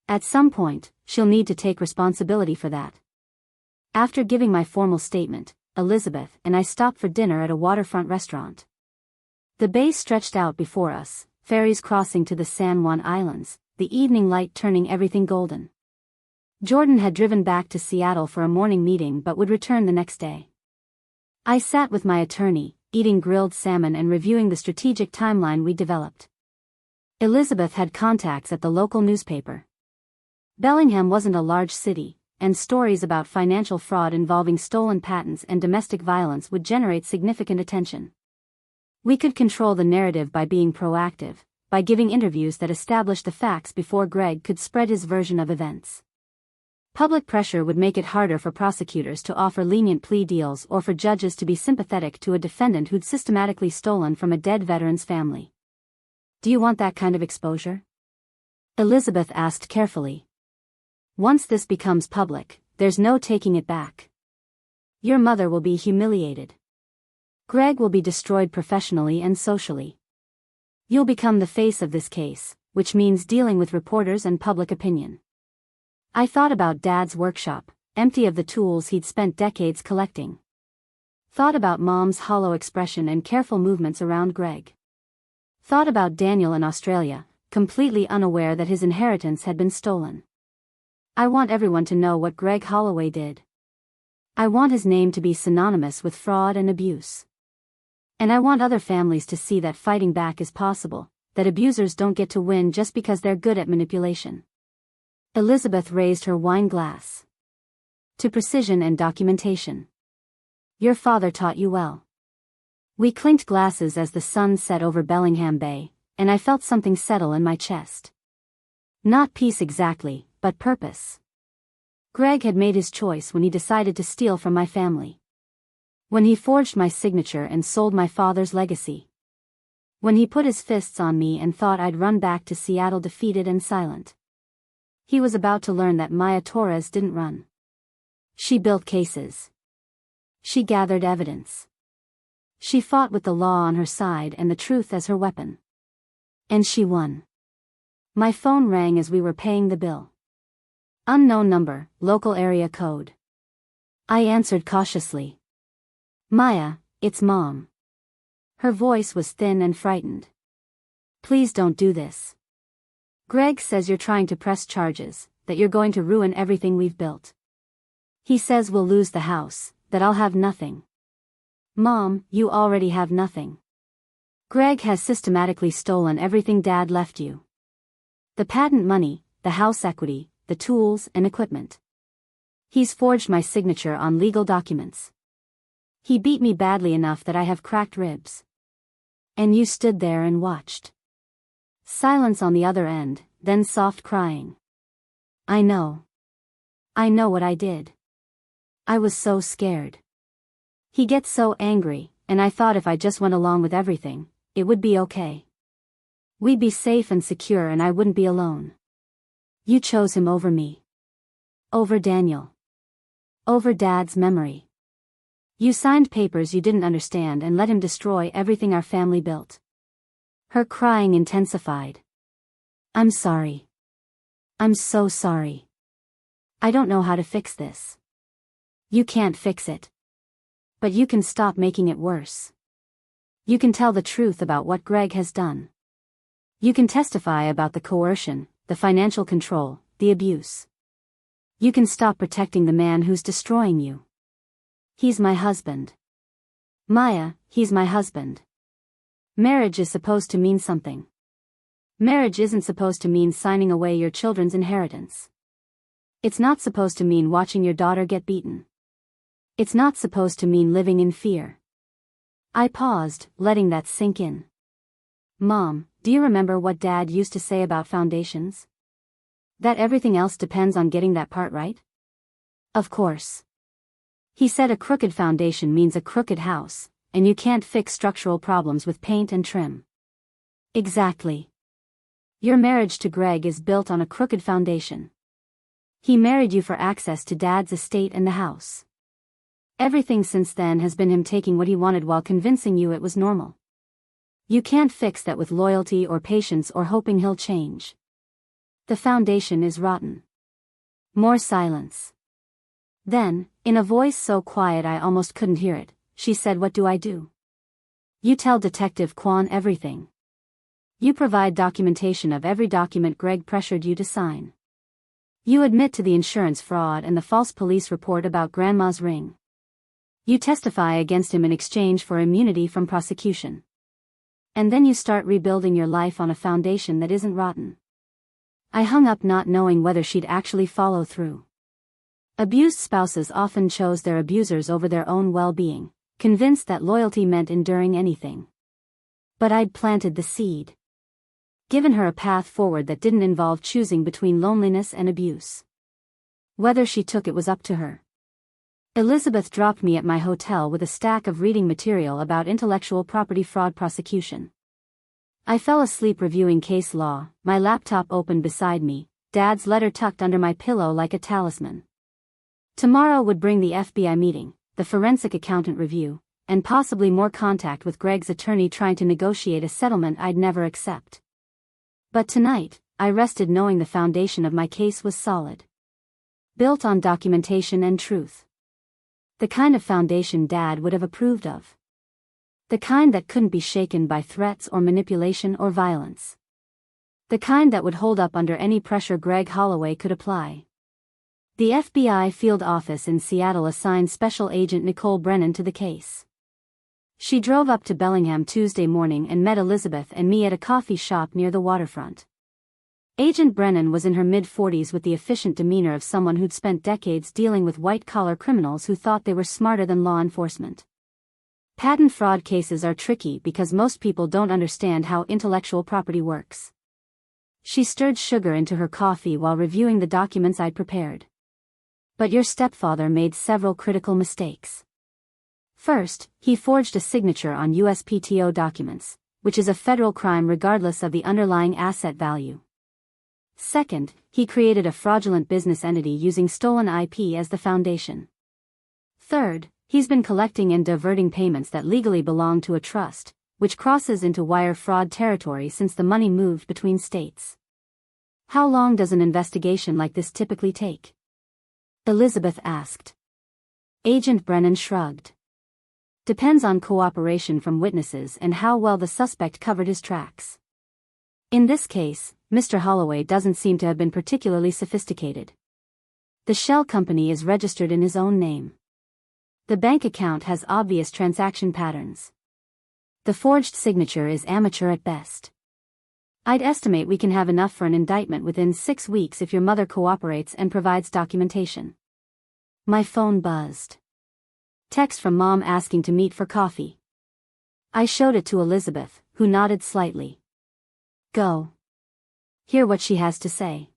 At some point, she'll need to take responsibility for that. After giving my formal statement, Elizabeth and I stopped for dinner at a waterfront restaurant. The bay stretched out before us, ferries crossing to the San Juan Islands, the evening light turning everything golden. Jordan had driven back to Seattle for a morning meeting but would return the next day. I sat with my attorney, eating grilled salmon and reviewing the strategic timeline we developed. Elizabeth had contacts at the local newspaper. Bellingham wasn't a large city, and stories about financial fraud involving stolen patents and domestic violence would generate significant attention. We could control the narrative by being proactive, by giving interviews that established the facts before Greg could spread his version of events. Public pressure would make it harder for prosecutors to offer lenient plea deals or for judges to be sympathetic to a defendant who'd systematically stolen from a dead veteran's family. Do you want that kind of exposure? Elizabeth asked carefully. Once this becomes public, there's no taking it back. Your mother will be humiliated. Greg will be destroyed professionally and socially. You'll become the face of this case, which means dealing with reporters and public opinion. I thought about Dad's workshop, empty of the tools he'd spent decades collecting. Thought about Mom's hollow expression and careful movements around Greg. Thought about Daniel in Australia, completely unaware that his inheritance had been stolen. I want everyone to know what Greg Holloway did. I want his name to be synonymous with fraud and abuse. And I want other families to see that fighting back is possible, that abusers don't get to win just because they're good at manipulation. Elizabeth raised her wine glass. To precision and documentation. Your father taught you well. We clinked glasses as the sun set over Bellingham Bay, and I felt something settle in my chest. Not peace exactly, but purpose. Greg had made his choice when he decided to steal from my family. When he forged my signature and sold my father's legacy. When he put his fists on me and thought I'd run back to Seattle defeated and silent. He was about to learn that Maya Torres didn't run. She built cases. She gathered evidence. She fought with the law on her side and the truth as her weapon. And she won. My phone rang as we were paying the bill. Unknown number, local area code. I answered cautiously. Maya, it's Mom. Her voice was thin and frightened. Please don't do this. Greg says you're trying to press charges, that you're going to ruin everything we've built. He says we'll lose the house, that I'll have nothing. Mom, you already have nothing. Greg has systematically stolen everything Dad left you. The patent money, the house equity, the tools and equipment. He's forged my signature on legal documents. He beat me badly enough that I have cracked ribs. And you stood there and watched. Silence on the other end, then soft crying. I know. I know what I did. I was so scared. He gets so angry, and I thought if I just went along with everything, it would be okay. We'd be safe and secure and I wouldn't be alone. You chose him over me. Over Daniel. Over Dad's memory. You signed papers you didn't understand and let him destroy everything our family built. Her crying intensified. I'm sorry. I'm so sorry. I don't know how to fix this. You can't fix it. But you can stop making it worse. You can tell the truth about what Greg has done. You can testify about the coercion, the financial control, the abuse. You can stop protecting the man who's destroying you. He's my husband. Maya, he's my husband. Marriage is supposed to mean something. Marriage isn't supposed to mean signing away your children's inheritance. It's not supposed to mean watching your daughter get beaten. It's not supposed to mean living in fear. I paused, letting that sink in. Mom, do you remember what Dad used to say about foundations? That everything else depends on getting that part right? Of course. He said a crooked foundation means a crooked house, and you can't fix structural problems with paint and trim. Exactly. Your marriage to Greg is built on a crooked foundation. He married you for access to Dad's estate and the house. Everything since then has been him taking what he wanted while convincing you it was normal. You can't fix that with loyalty or patience or hoping he'll change. The foundation is rotten. More silence. Then, in a voice so quiet I almost couldn't hear it, she said, "What do I do?" You tell Detective Kwan everything. You provide documentation of every document Greg pressured you to sign. You admit to the insurance fraud and the false police report about Grandma's ring. You testify against him in exchange for immunity from prosecution. And then you start rebuilding your life on a foundation that isn't rotten. I hung up not knowing whether she'd actually follow through. Abused spouses often chose their abusers over their own well-being, convinced that loyalty meant enduring anything. But I'd planted the seed. Given her a path forward that didn't involve choosing between loneliness and abuse. Whether she took it was up to her. Elizabeth dropped me at my hotel with a stack of reading material about intellectual property fraud prosecution. I fell asleep reviewing case law, my laptop open beside me, Dad's letter tucked under my pillow like a talisman. Tomorrow would bring the FBI meeting, the forensic accountant review, and possibly more contact with Greg's attorney trying to negotiate a settlement I'd never accept. But tonight, I rested knowing the foundation of my case was solid. Built on documentation and truth. The kind of foundation Dad would have approved of. The kind that couldn't be shaken by threats or manipulation or violence. The kind that would hold up under any pressure Greg Holloway could apply. The FBI field office in Seattle assigned Special Agent Nicole Brennan to the case. She drove up to Bellingham Tuesday morning and met Elizabeth and me at a coffee shop near the waterfront. Agent Brennan was in her mid-40s with the efficient demeanor of someone who'd spent decades dealing with white-collar criminals who thought they were smarter than law enforcement. Patent fraud cases are tricky because most people don't understand how intellectual property works. She stirred sugar into her coffee while reviewing the documents I'd prepared. But your stepfather made several critical mistakes. First, he forged a signature on USPTO documents, which is a federal crime regardless of the underlying asset value. Second, he created a fraudulent business entity using stolen IP as the foundation. Third, he's been collecting and diverting payments that legally belong to a trust, which crosses into wire fraud territory since the money moved between states. How long does an investigation like this typically take? Elizabeth asked. Agent Brennan shrugged. Depends on cooperation from witnesses and how well the suspect covered his tracks. In this case, Mr. Holloway doesn't seem to have been particularly sophisticated. The shell company is registered in his own name. The bank account has obvious transaction patterns. The forged signature is amateur at best. I'd estimate we can have enough for an indictment within 6 weeks if your mother cooperates and provides documentation. My phone buzzed. Text from Mom asking to meet for coffee. I showed it to Elizabeth, who nodded slightly. Go. Hear what she has to say.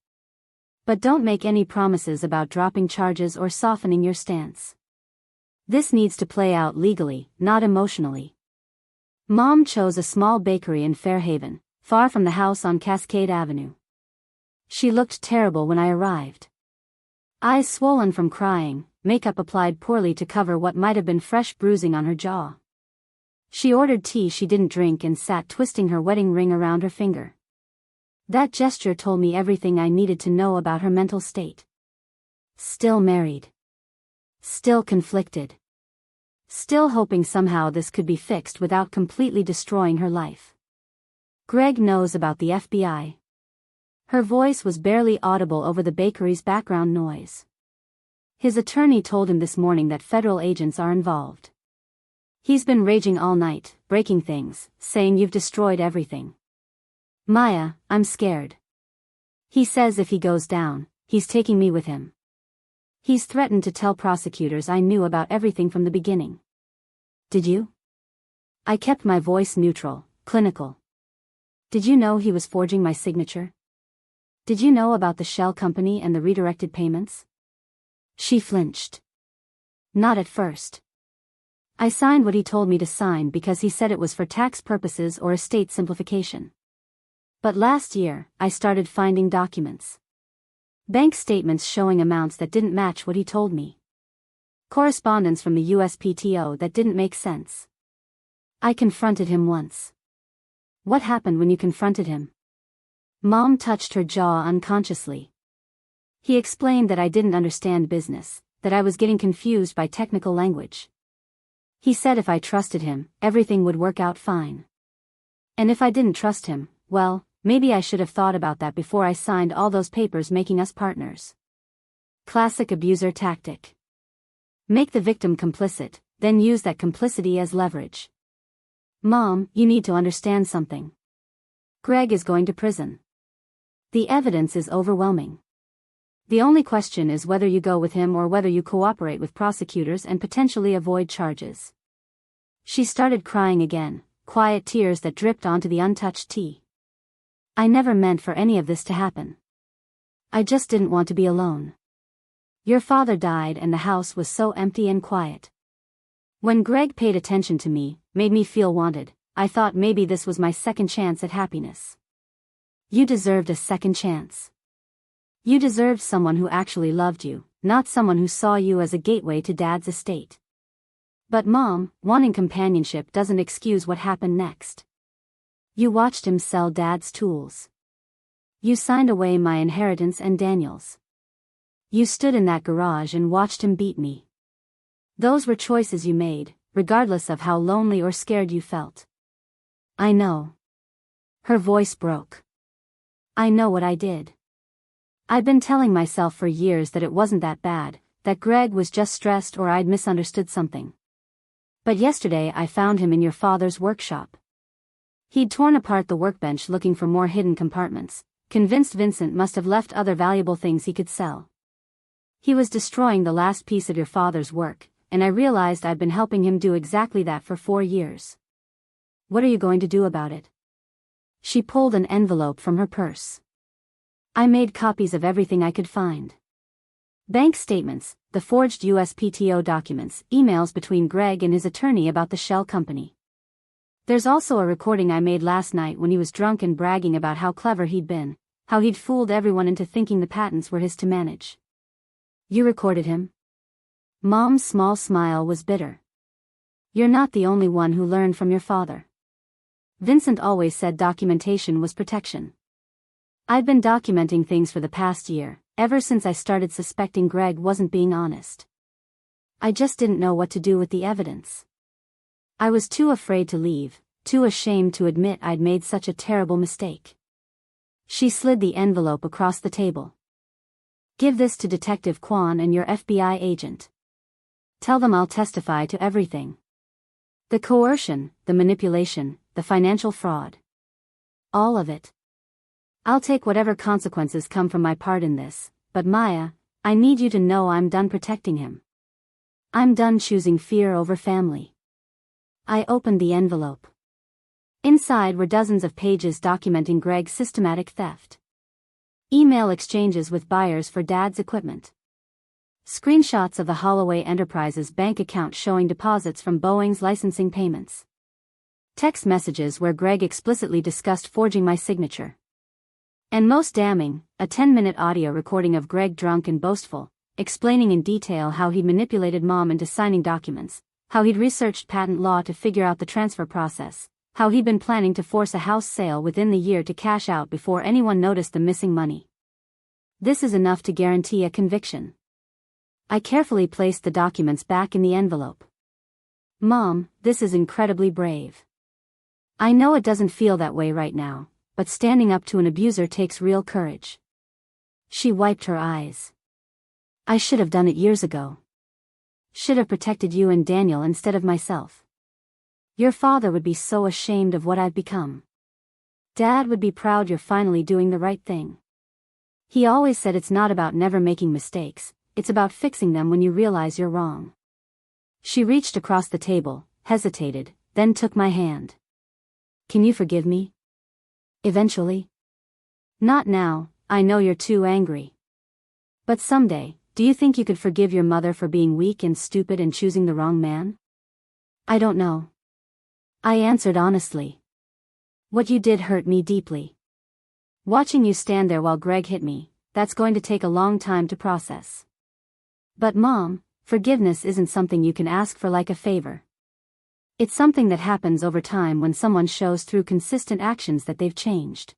But don't make any promises about dropping charges or softening your stance. This needs to play out legally, not emotionally. Mom chose a small bakery in Fairhaven, far from the house on Cascade Avenue. She looked terrible when I arrived. Eyes swollen from crying, makeup applied poorly to cover what might have been fresh bruising on her jaw. She ordered tea she didn't drink and sat twisting her wedding ring around her finger. That gesture told me everything I needed to know about her mental state. Still married. Still conflicted. Still hoping somehow this could be fixed without completely destroying her life. Greg knows about the FBI. Her voice was barely audible over the bakery's background noise. His attorney told him this morning that federal agents are involved. He's been raging all night, breaking things, saying you've destroyed everything. Maya, I'm scared. He says if he goes down, he's taking me with him. He's threatened to tell prosecutors I knew about everything from the beginning. Did you? I kept my voice neutral, clinical. Did you know he was forging my signature? Did you know about the shell company and the redirected payments? She flinched. Not at first. I signed what he told me to sign because he said it was for tax purposes or estate simplification. But last year, I started finding documents. Bank statements showing amounts that didn't match what he told me. Correspondence from the USPTO that didn't make sense. I confronted him once. What happened when you confronted him? Mom touched her jaw unconsciously. He explained that I didn't understand business, that I was getting confused by technical language. He said if I trusted him, everything would work out fine. And if I didn't trust him, well, maybe I should have thought about that before I signed all those papers making us partners. Classic abuser tactic. Make the victim complicit, then use that complicity as leverage. Mom, you need to understand something. Greg is going to prison. The evidence is overwhelming. The only question is whether you go with him or whether you cooperate with prosecutors and potentially avoid charges. She started crying again, quiet tears that dripped onto the untouched tea. I never meant for any of this to happen. I just didn't want to be alone. Your father died and the house was so empty and quiet. When Greg paid attention to me, made me feel wanted, I thought maybe this was my second chance at happiness. You deserved a second chance. You deserved someone who actually loved you, not someone who saw you as a gateway to Dad's estate. But Mom, wanting companionship doesn't excuse what happened next. You watched him sell Dad's tools. You signed away my inheritance and Daniel's. You stood in that garage and watched him beat me. Those were choices you made, regardless of how lonely or scared you felt. I know. Her voice broke. I know what I did. I'd been telling myself for years that it wasn't that bad, that Greg was just stressed or I'd misunderstood something. But yesterday I found him in your father's workshop. He'd torn apart the workbench looking for more hidden compartments, convinced Vincent must have left other valuable things he could sell. He was destroying the last piece of your father's work, and I realized I'd been helping him do exactly that for 4 years. What are you going to do about it? She pulled an envelope from her purse. I made copies of everything I could find. Bank statements, the forged USPTO documents, emails between Greg and his attorney about the shell company. There's also a recording I made last night when he was drunk and bragging about how clever he'd been, how he'd fooled everyone into thinking the patents were his to manage. You recorded him? Mom's small smile was bitter. You're not the only one who learned from your father. Vincent always said documentation was protection. I've been documenting things for the past year, ever since I started suspecting Greg wasn't being honest. I just didn't know what to do with the evidence. I was too afraid to leave, too ashamed to admit I'd made such a terrible mistake. She slid the envelope across the table. Give this to Detective Kwan and your FBI agent. Tell them I'll testify to everything. The coercion, the manipulation, the financial fraud. All of it. I'll take whatever consequences come from my part in this, but Maya, I need you to know I'm done protecting him. I'm done choosing fear over family. I opened the envelope. Inside were dozens of pages documenting Greg's systematic theft. Email exchanges with buyers for Dad's equipment. Screenshots of the Holloway Enterprises bank account showing deposits from Boeing's licensing payments. Text messages where Greg explicitly discussed forging my signature. And most damning, a 10-minute audio recording of Greg drunk and boastful, explaining in detail how he'd manipulated Mom into signing documents, how he'd researched patent law to figure out the transfer process, how he'd been planning to force a house sale within the year to cash out before anyone noticed the missing money. This is enough to guarantee a conviction. I carefully placed the documents back in the envelope. Mom, this is incredibly brave. I know it doesn't feel that way right now, but standing up to an abuser takes real courage. She wiped her eyes. I should have done it years ago. Should have protected you and Daniel instead of myself. Your father would be so ashamed of what I've become. Dad would be proud you're finally doing the right thing. He always said it's not about never making mistakes, it's about fixing them when you realize you're wrong. She reached across the table, hesitated, then took my hand. Can you forgive me? Eventually? Not now, I know you're too angry. But someday, do you think you could forgive your mother for being weak and stupid and choosing the wrong man? I don't know. I answered honestly. What you did hurt me deeply. Watching you stand there while Greg hit me, that's going to take a long time to process. But Mom, forgiveness isn't something you can ask for like a favor. It's something that happens over time when someone shows through consistent actions that they've changed.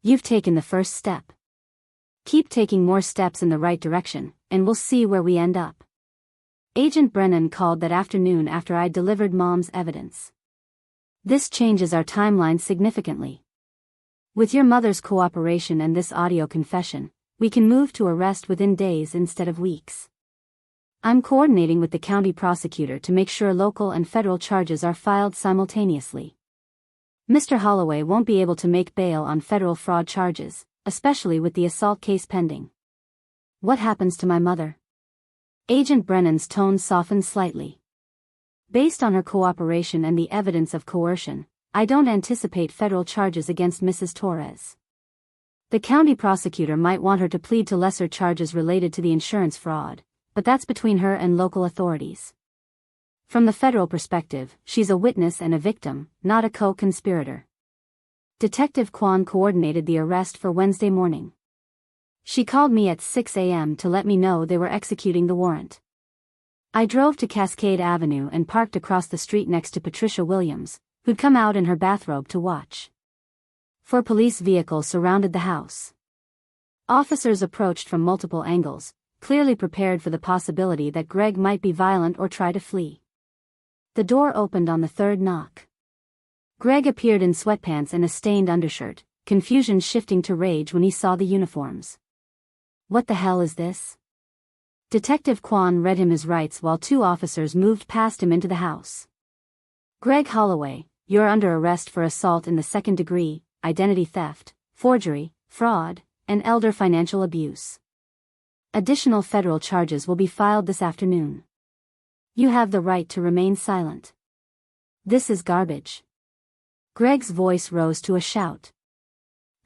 You've taken the first step. Keep taking more steps in the right direction, and we'll see where we end up. Agent Brennan called that afternoon after I'd delivered Mom's evidence. This changes our timeline significantly. With your mother's cooperation and this audio confession, we can move to arrest within days instead of weeks. I'm coordinating with the county prosecutor to make sure local and federal charges are filed simultaneously. Mr. Holloway won't be able to make bail on federal fraud charges, especially with the assault case pending. What happens to my mother? Agent Brennan's tone softened slightly. Based on her cooperation and the evidence of coercion, I don't anticipate federal charges against Mrs. Torres. The county prosecutor might want her to plead to lesser charges related to the insurance fraud, but that's between her and local authorities. From the federal perspective, she's a witness and a victim, not a co-conspirator. Detective Kwan coordinated the arrest for Wednesday morning. She called me at 6 a.m. to let me know they were executing the warrant. I drove to Cascade Avenue and parked across the street next to Patricia Williams, who'd come out in her bathrobe to watch. 4 police vehicles surrounded the house. Officers approached from multiple angles, clearly prepared for the possibility that Greg might be violent or try to flee. The door opened on the 3rd knock. Greg appeared in sweatpants and a stained undershirt, confusion shifting to rage when he saw the uniforms. "What the hell is this?" Detective Kwan read him his rights while 2 officers moved past him into the house. "Greg Holloway, you're under arrest for assault in the 2nd degree, identity theft, forgery, fraud, and elder financial abuse. Additional federal charges will be filed this afternoon. You have the right to remain silent. This is garbage." Greg's voice rose to a shout.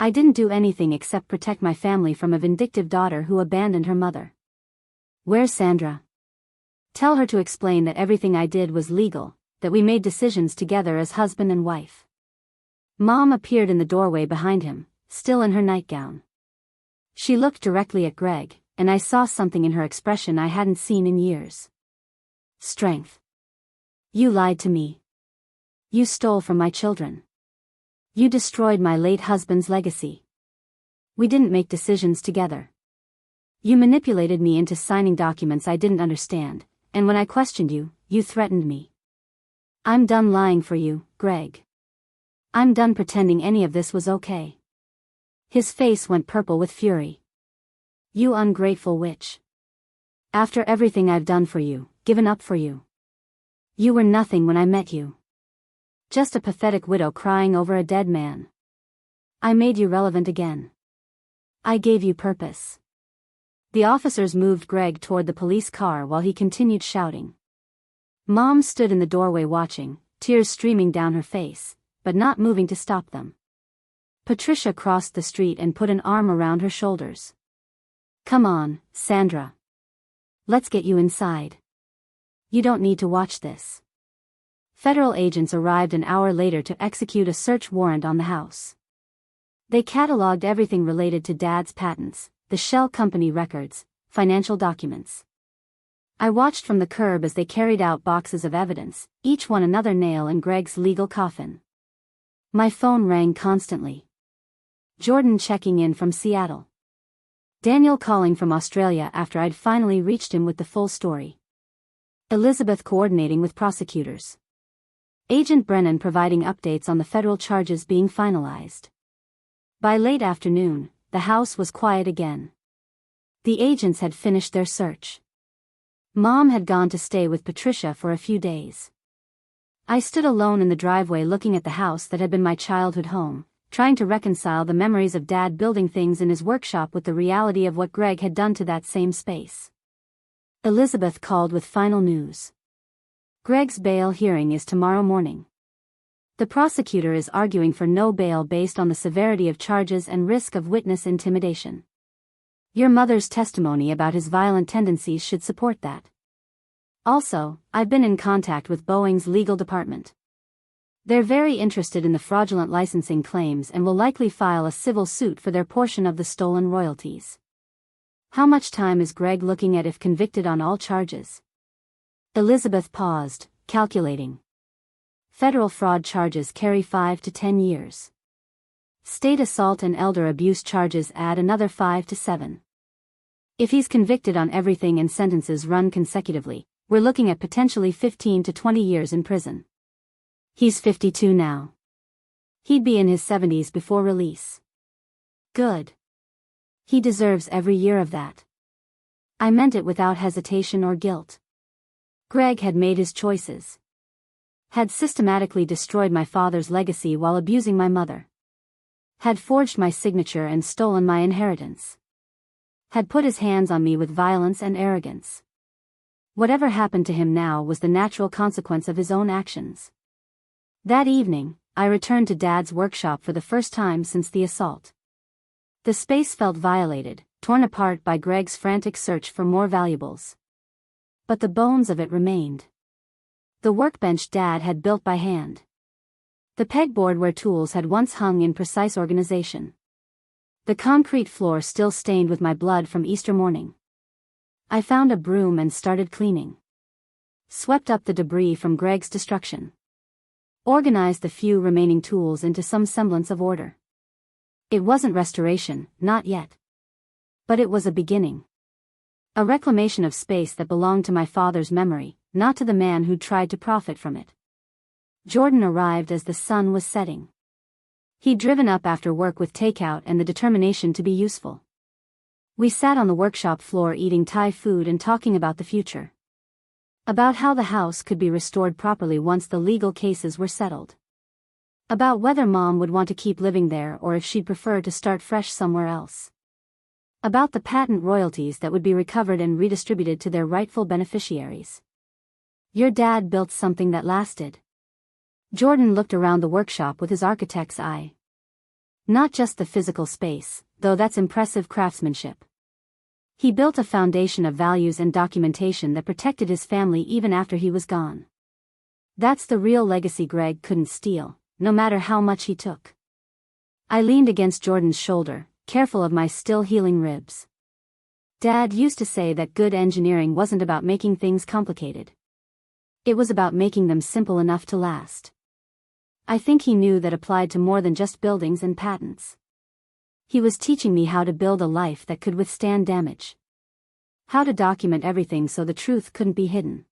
"I didn't do anything except protect my family from a vindictive daughter who abandoned her mother. Where's Sandra? Tell her to explain that everything I did was legal, that we made decisions together as husband and wife." Mom appeared in the doorway behind him, still in her nightgown. She looked directly at Greg, and I saw something in her expression I hadn't seen in years. Strength. "You lied to me. You stole from my children. You destroyed my late husband's legacy. We didn't make decisions together. You manipulated me into signing documents I didn't understand, and when I questioned you, you threatened me. I'm done lying for you, Greg. I'm done pretending any of this was okay." His face went purple with fury. "You ungrateful witch. After everything I've done for you, given up for you. You were nothing when I met you. Just a pathetic widow crying over a dead man. I made you relevant again. I gave you purpose." The officers moved Greg toward the police car while he continued shouting. Mom stood in the doorway watching, tears streaming down her face, but not moving to stop them. Patricia crossed the street and put an arm around her shoulders. "Come on, Sandra. Let's get you inside. You don't need to watch this." Federal agents arrived an hour later to execute a search warrant on the house. They cataloged everything related to Dad's patents, the shell company records, financial documents. I watched from the curb as they carried out boxes of evidence, each one another nail in Greg's legal coffin. My phone rang constantly. Jordan checking in from Seattle. Daniel calling from Australia after I'd finally reached him with the full story. Elizabeth coordinating with prosecutors. Agent Brennan providing updates on the federal charges being finalized. By late afternoon, the house was quiet again. The agents had finished their search. Mom had gone to stay with Patricia for a few days. I stood alone in the driveway looking at the house that had been my childhood home, trying to reconcile the memories of Dad building things in his workshop with the reality of what Greg had done to that same space. Elizabeth called with final news. Greg's bail hearing is tomorrow morning. The prosecutor is arguing for no bail based on the severity of charges and risk of witness intimidation. Your mother's testimony about his violent tendencies should support that. Also, I've been in contact with Boeing's legal department. They're very interested in the fraudulent licensing claims and will likely file a civil suit for their portion of the stolen royalties. How much time is Greg looking at if convicted on all charges? Elizabeth paused, calculating. Federal fraud charges carry 5 to 10 years. State assault and elder abuse charges add another 5 to 7. If he's convicted on everything and sentences run consecutively, we're looking at potentially 15 to 20 years in prison. He's 52 now. He'd be in his 70s before release. Good. He deserves every year of that. I meant it without hesitation or guilt. Greg had made his choices. Had systematically destroyed my father's legacy while abusing my mother. Had forged my signature and stolen my inheritance. Had put his hands on me with violence and arrogance. Whatever happened to him now was the natural consequence of his own actions. That evening, I returned to Dad's workshop for the first time since the assault. The space felt violated, torn apart by Greg's frantic search for more valuables. But the bones of it remained. The workbench Dad had built by hand. The pegboard where tools had once hung in precise organization. The concrete floor still stained with my blood from Easter morning. I found a broom and started cleaning. swept up the debris from Greg's destruction, organized the few remaining tools into some semblance of order. It wasn't restoration, not yet. But it was a beginning. A reclamation of space that belonged to my father's memory, not to the man who'd tried to profit from it. Jordan arrived as the sun was setting. He'd driven up after work with takeout and the determination to be useful. We sat on the workshop floor eating Thai food and talking about the future. About how the house could be restored properly once the legal cases were settled. About whether Mom would want to keep living there or if she'd prefer to start fresh somewhere else. About the patent royalties that would be recovered and redistributed to their rightful beneficiaries. Your dad built something that lasted. Jordan looked around the workshop with his architect's eye. Not just the physical space, though that's impressive craftsmanship. He built a foundation of values and documentation that protected his family even after he was gone. That's the real legacy Greg couldn't steal, no matter how much he took. I leaned against Jordan's shoulder, careful of my still healing ribs. Dad used to say that good engineering wasn't about making things complicated. It was about making them simple enough to last. I think he knew that applied to more than just buildings and patents. He was teaching me how to build a life that could withstand damage. How to document everything so the truth couldn't be hidden.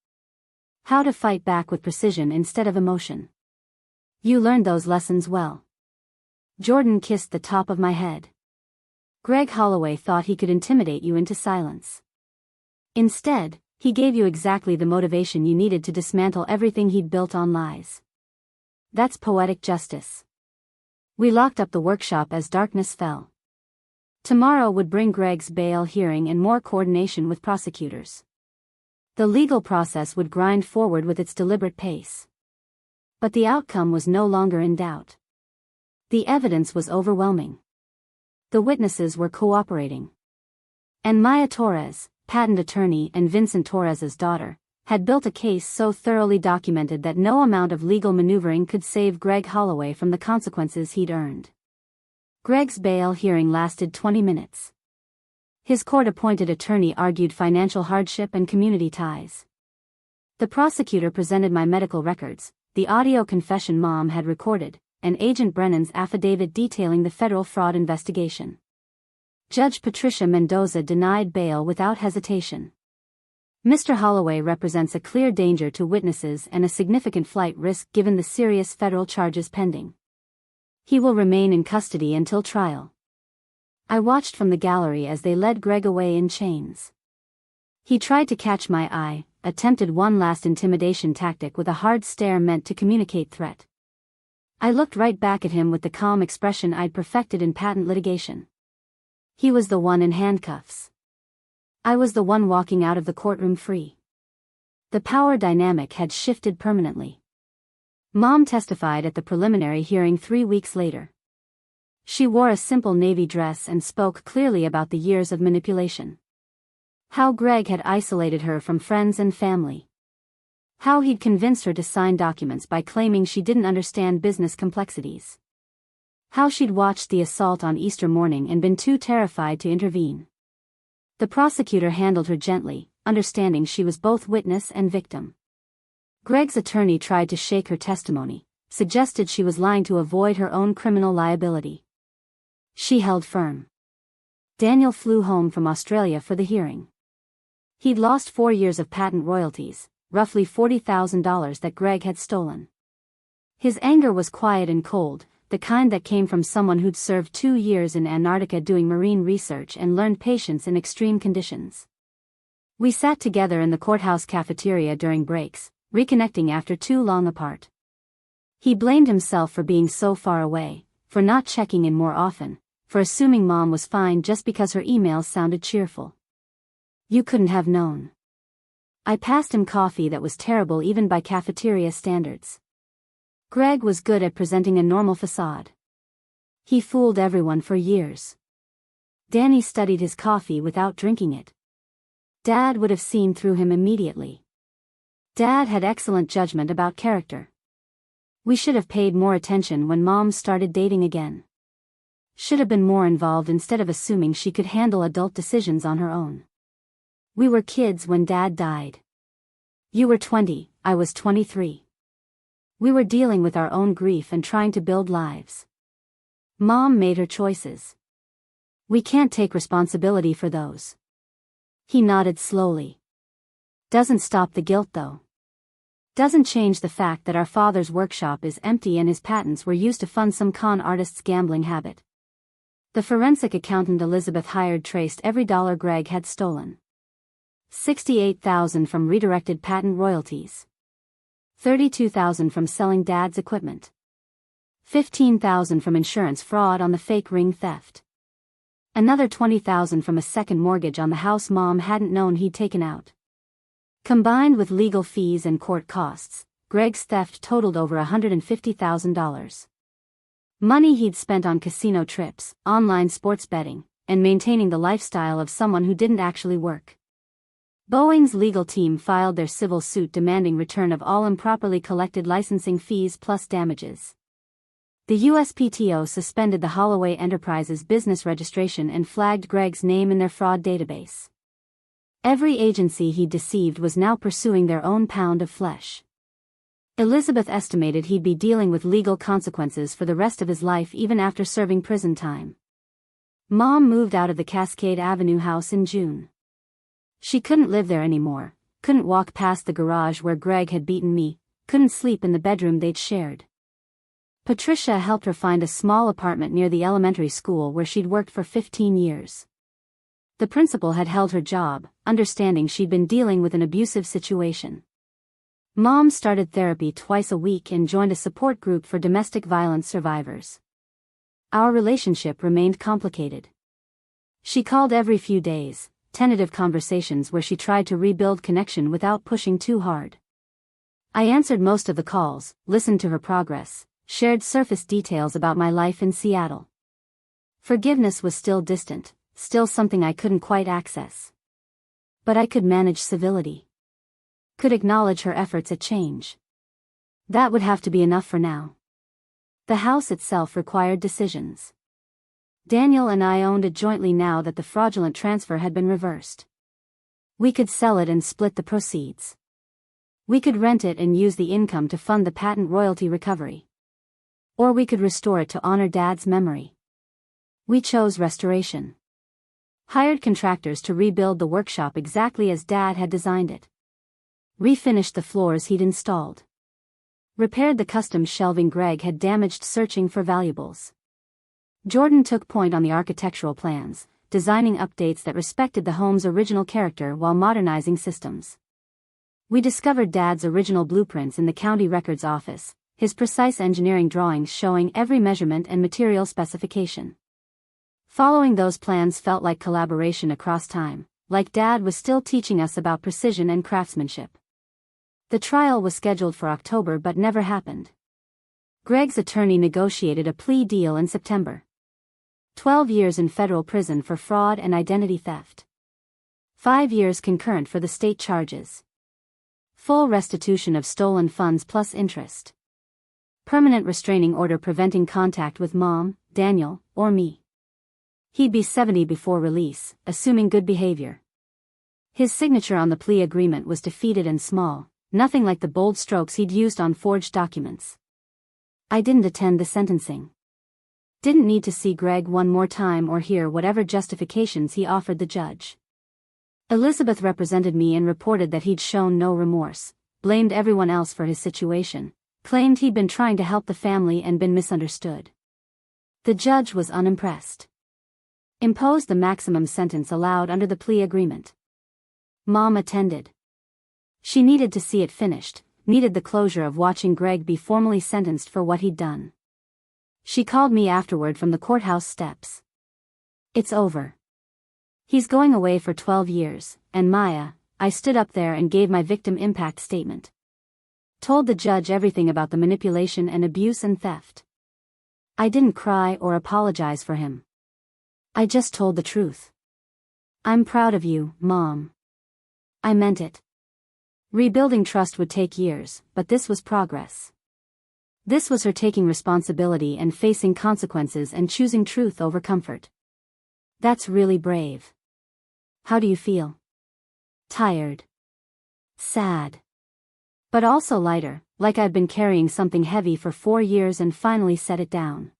How to fight back with precision instead of emotion. You learned those lessons well. Jordan kissed the top of my head. Greg Holloway thought he could intimidate you into silence. Instead, he gave you exactly the motivation you needed to dismantle everything he'd built on lies. That's poetic justice. We locked up the workshop as darkness fell. Tomorrow would bring Greg's bail hearing and more coordination with prosecutors. The legal process would grind forward with its deliberate pace. But the outcome was no longer in doubt. The evidence was overwhelming. The witnesses were cooperating. And Maya Torres, patent attorney and Vincent Torres's daughter, had built a case so thoroughly documented that no amount of legal maneuvering could save Greg Holloway from the consequences he'd earned. Greg's bail hearing lasted 20 minutes. His court-appointed attorney argued financial hardship and community ties. The prosecutor presented my medical records, the audio confession Mom had recorded, and Agent Brennan's affidavit detailing the federal fraud investigation. Judge Patricia Mendoza denied bail without hesitation. Mr. Holloway represents a clear danger to witnesses and a significant flight risk given the serious federal charges pending. He will remain in custody until trial. I watched from the gallery as they led Greg away in chains. He tried to catch my eye, attempted one last intimidation tactic with a hard stare meant to communicate threat. I looked right back at him with the calm expression I'd perfected in patent litigation. He was the one in handcuffs. I was the one walking out of the courtroom free. The power dynamic had shifted permanently. Mom testified at the preliminary hearing 3 weeks later. She wore a simple navy dress and spoke clearly about the years of manipulation. How Greg had isolated her from friends and family. How he'd convinced her to sign documents by claiming she didn't understand business complexities. How she'd watched the assault on Easter morning and been too terrified to intervene. The prosecutor handled her gently, understanding she was both witness and victim. Greg's attorney tried to shake her testimony, suggested she was lying to avoid her own criminal liability. She held firm. Daniel flew home from Australia for the hearing. He'd lost 4 years of patent royalties, roughly $40,000 that Greg had stolen. His anger was quiet and cold, the kind that came from someone who'd served 2 years in Antarctica doing marine research and learned patience in extreme conditions. We sat together in the courthouse cafeteria during breaks, reconnecting after too long apart. He blamed himself for being so far away, for not checking in more often, for assuming Mom was fine just because her emails sounded cheerful. You couldn't have known. I passed him coffee that was terrible even by cafeteria standards. Greg was good at presenting a normal facade. He fooled everyone for years. Danny studied his coffee without drinking it. Dad would have seen through him immediately. Dad had excellent judgment about character. We should have paid more attention when Mom started dating again. Should have been more involved instead of assuming she could handle adult decisions on her own. We were kids when Dad died. You were 20, I was 23. We were dealing with our own grief and trying to build lives. Mom made her choices. We can't take responsibility for those. He nodded slowly. Doesn't stop the guilt though. Doesn't change the fact that our father's workshop is empty and his patents were used to fund some con artist's gambling habit. The forensic accountant Elizabeth hired traced every dollar Greg had stolen. $68,000 from redirected patent royalties. $32,000 from selling Dad's equipment. $15,000 from insurance fraud on the fake ring theft. Another $20,000 from a second mortgage on the house Mom hadn't known he'd taken out. Combined with legal fees and court costs, Greg's theft totaled over $150,000. Money he'd spent on casino trips, online sports betting, and maintaining the lifestyle of someone who didn't actually work. Boeing's legal team filed their civil suit demanding return of all improperly collected licensing fees plus damages. The USPTO suspended the Holloway Enterprises business registration and flagged Greg's name in their fraud database. Every agency he'd deceived was now pursuing their own pound of flesh. Elizabeth estimated he'd be dealing with legal consequences for the rest of his life even after serving prison time. Mom moved out of the Cascade Avenue house in June. She couldn't live there anymore, couldn't walk past the garage where Greg had beaten me, couldn't sleep in the bedroom they'd shared. Patricia helped her find a small apartment near the elementary school where she'd worked for 15 years. The principal had held her job, understanding she'd been dealing with an abusive situation. Mom started therapy twice a week and joined a support group for domestic violence survivors. Our relationship remained complicated. She called every few days, tentative conversations where she tried to rebuild connection without pushing too hard. I answered most of the calls, listened to her progress, shared surface details about my life in Seattle. Forgiveness was still distant, still something I couldn't quite access. But I could manage civility. Could acknowledge her efforts at change. That would have to be enough for now. The house itself required decisions. Daniel and I owned it jointly now that the fraudulent transfer had been reversed. We could sell it and split the proceeds. We could rent it and use the income to fund the patent royalty recovery. Or we could restore it to honor Dad's memory. We chose restoration. Hired contractors to rebuild the workshop exactly as Dad had designed it. Refinished the floors he'd installed. Repaired the custom shelving Greg had damaged searching for valuables. Jordan took point on the architectural plans, designing updates that respected the home's original character while modernizing systems. We discovered Dad's original blueprints in the county records office, his precise engineering drawings showing every measurement and material specification. Following those plans felt like collaboration across time, like Dad was still teaching us about precision and craftsmanship. The trial was scheduled for October but never happened. Greg's attorney negotiated a plea deal in September. 12 years in federal prison for fraud and identity theft. 5 years concurrent for the state charges. Full restitution of stolen funds plus interest. Permanent restraining order preventing contact with Mom, Daniel, or me. He'd be 70 before release, assuming good behavior. His signature on the plea agreement was defeated and small, nothing like the bold strokes he'd used on forged documents. I didn't attend the sentencing. Didn't need to see Greg one more time or hear whatever justifications he offered the judge. Elizabeth represented me and reported that he'd shown no remorse, blamed everyone else for his situation, claimed he'd been trying to help the family and been misunderstood. The judge was unimpressed. Imposed the maximum sentence allowed under the plea agreement. Mom attended. She needed to see it finished, needed the closure of watching Greg be formally sentenced for what he'd done. She called me afterward from the courthouse steps. It's over. He's going away for 12 years, and Maya, I stood up there and gave my victim impact statement. Told the judge everything about the manipulation and abuse and theft. I didn't cry or apologize for him. I just told the truth. I'm proud of you, Mom. I meant it. Rebuilding trust would take years, but this was progress. This was her taking responsibility and facing consequences and choosing truth over comfort. That's really brave. How do you feel? Tired. Sad. But also lighter, like I'd been carrying something heavy for 4 years and finally set it down.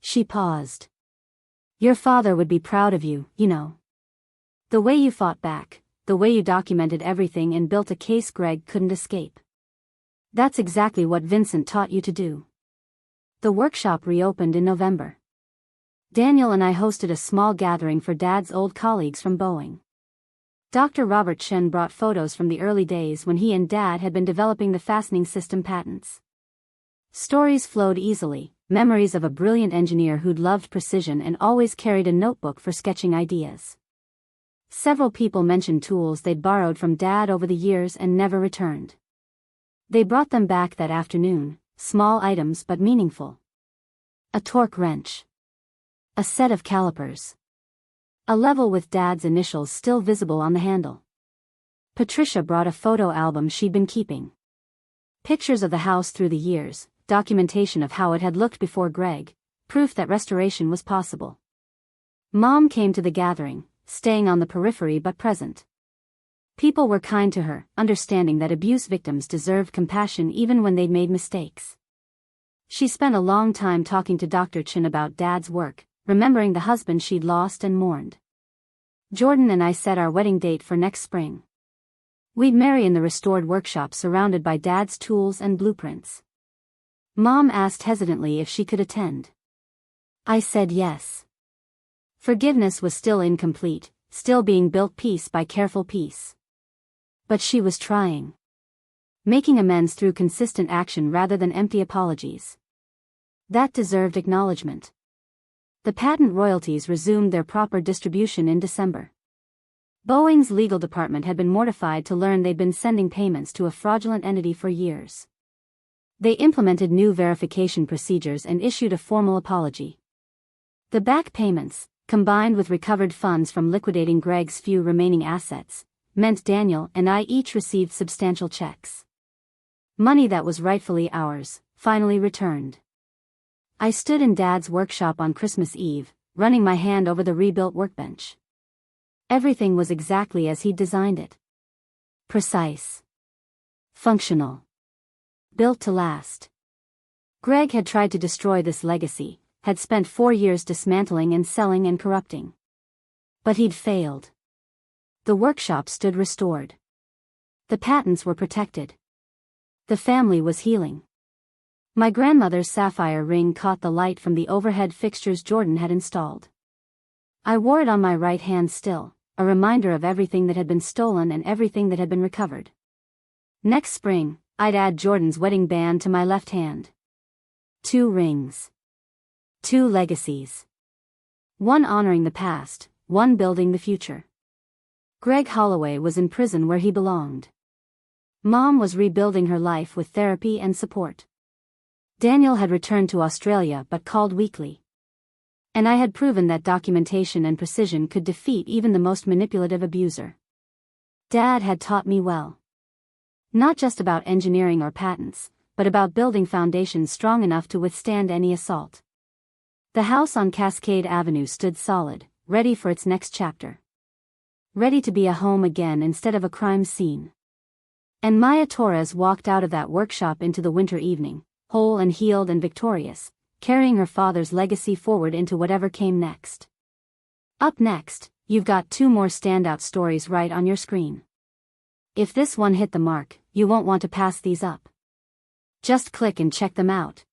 She paused. Your father would be proud of you, you know. The way you fought back, the way you documented everything and built a case Greg couldn't escape. That's exactly what Vincent taught you to do. The workshop reopened in November. Daniel and I hosted a small gathering for Dad's old colleagues from Boeing. Dr. Robert Chen brought photos from the early days when he and Dad had been developing the fastening system patents. Stories flowed easily, memories of a brilliant engineer who'd loved precision and always carried a notebook for sketching ideas. Several people mentioned tools they'd borrowed from Dad over the years and never returned. They brought them back that afternoon, small items but meaningful. A torque wrench. A set of calipers. A level with Dad's initials still visible on the handle. Patricia brought a photo album she'd been keeping. Pictures of the house through the years, documentation of how it had looked before Greg, proof that restoration was possible. Mom came to the gathering, staying on the periphery but present. People were kind to her, understanding that abuse victims deserved compassion even when they'd made mistakes. She spent a long time talking to Dr. Chen about Dad's work, remembering the husband she'd lost and mourned. Jordan and I set our wedding date for next spring. We'd marry in the restored workshop surrounded by Dad's tools and blueprints. Mom asked hesitantly if she could attend. I said yes. Forgiveness was still incomplete, still being built piece by careful piece. But she was trying. Making amends through consistent action rather than empty apologies. That deserved acknowledgement. The patent royalties resumed their proper distribution in December. Boeing's legal department had been mortified to learn they'd been sending payments to a fraudulent entity for years. They implemented new verification procedures and issued a formal apology. The back payments, combined with recovered funds from liquidating Greg's few remaining assets, meant Daniel and I each received substantial checks. Money that was rightfully ours, finally returned. I stood in Dad's workshop on Christmas Eve, running my hand over the rebuilt workbench. Everything was exactly as he'd designed it. Precise. Functional. Built to last. Greg had tried to destroy this legacy, had spent 4 years dismantling and selling and corrupting. But he'd failed. The workshop stood restored. The patents were protected. The family was healing. My grandmother's sapphire ring caught the light from the overhead fixtures Jordan had installed. I wore it on my right hand still, a reminder of everything that had been stolen and everything that had been recovered. Next spring, I'd add Jordan's wedding band to my left hand. 2 rings. 2 legacies. One honoring the past, one building the future. Greg Holloway was in prison where he belonged. Mom was rebuilding her life with therapy and support. Daniel had returned to Australia but called weekly. And I had proven that documentation and precision could defeat even the most manipulative abuser. Dad had taught me well. Not just about engineering or patents, but about building foundations strong enough to withstand any assault. The house on Cascade Avenue stood solid, ready for its next chapter. Ready to be a home again instead of a crime scene. And Maya Torres walked out of that workshop into the winter evening, whole and healed and victorious, carrying her father's legacy forward into whatever came next. Up next, you've got 2 more standout stories right on your screen. If this one hit the mark, you won't want to pass these up. Just click and check them out.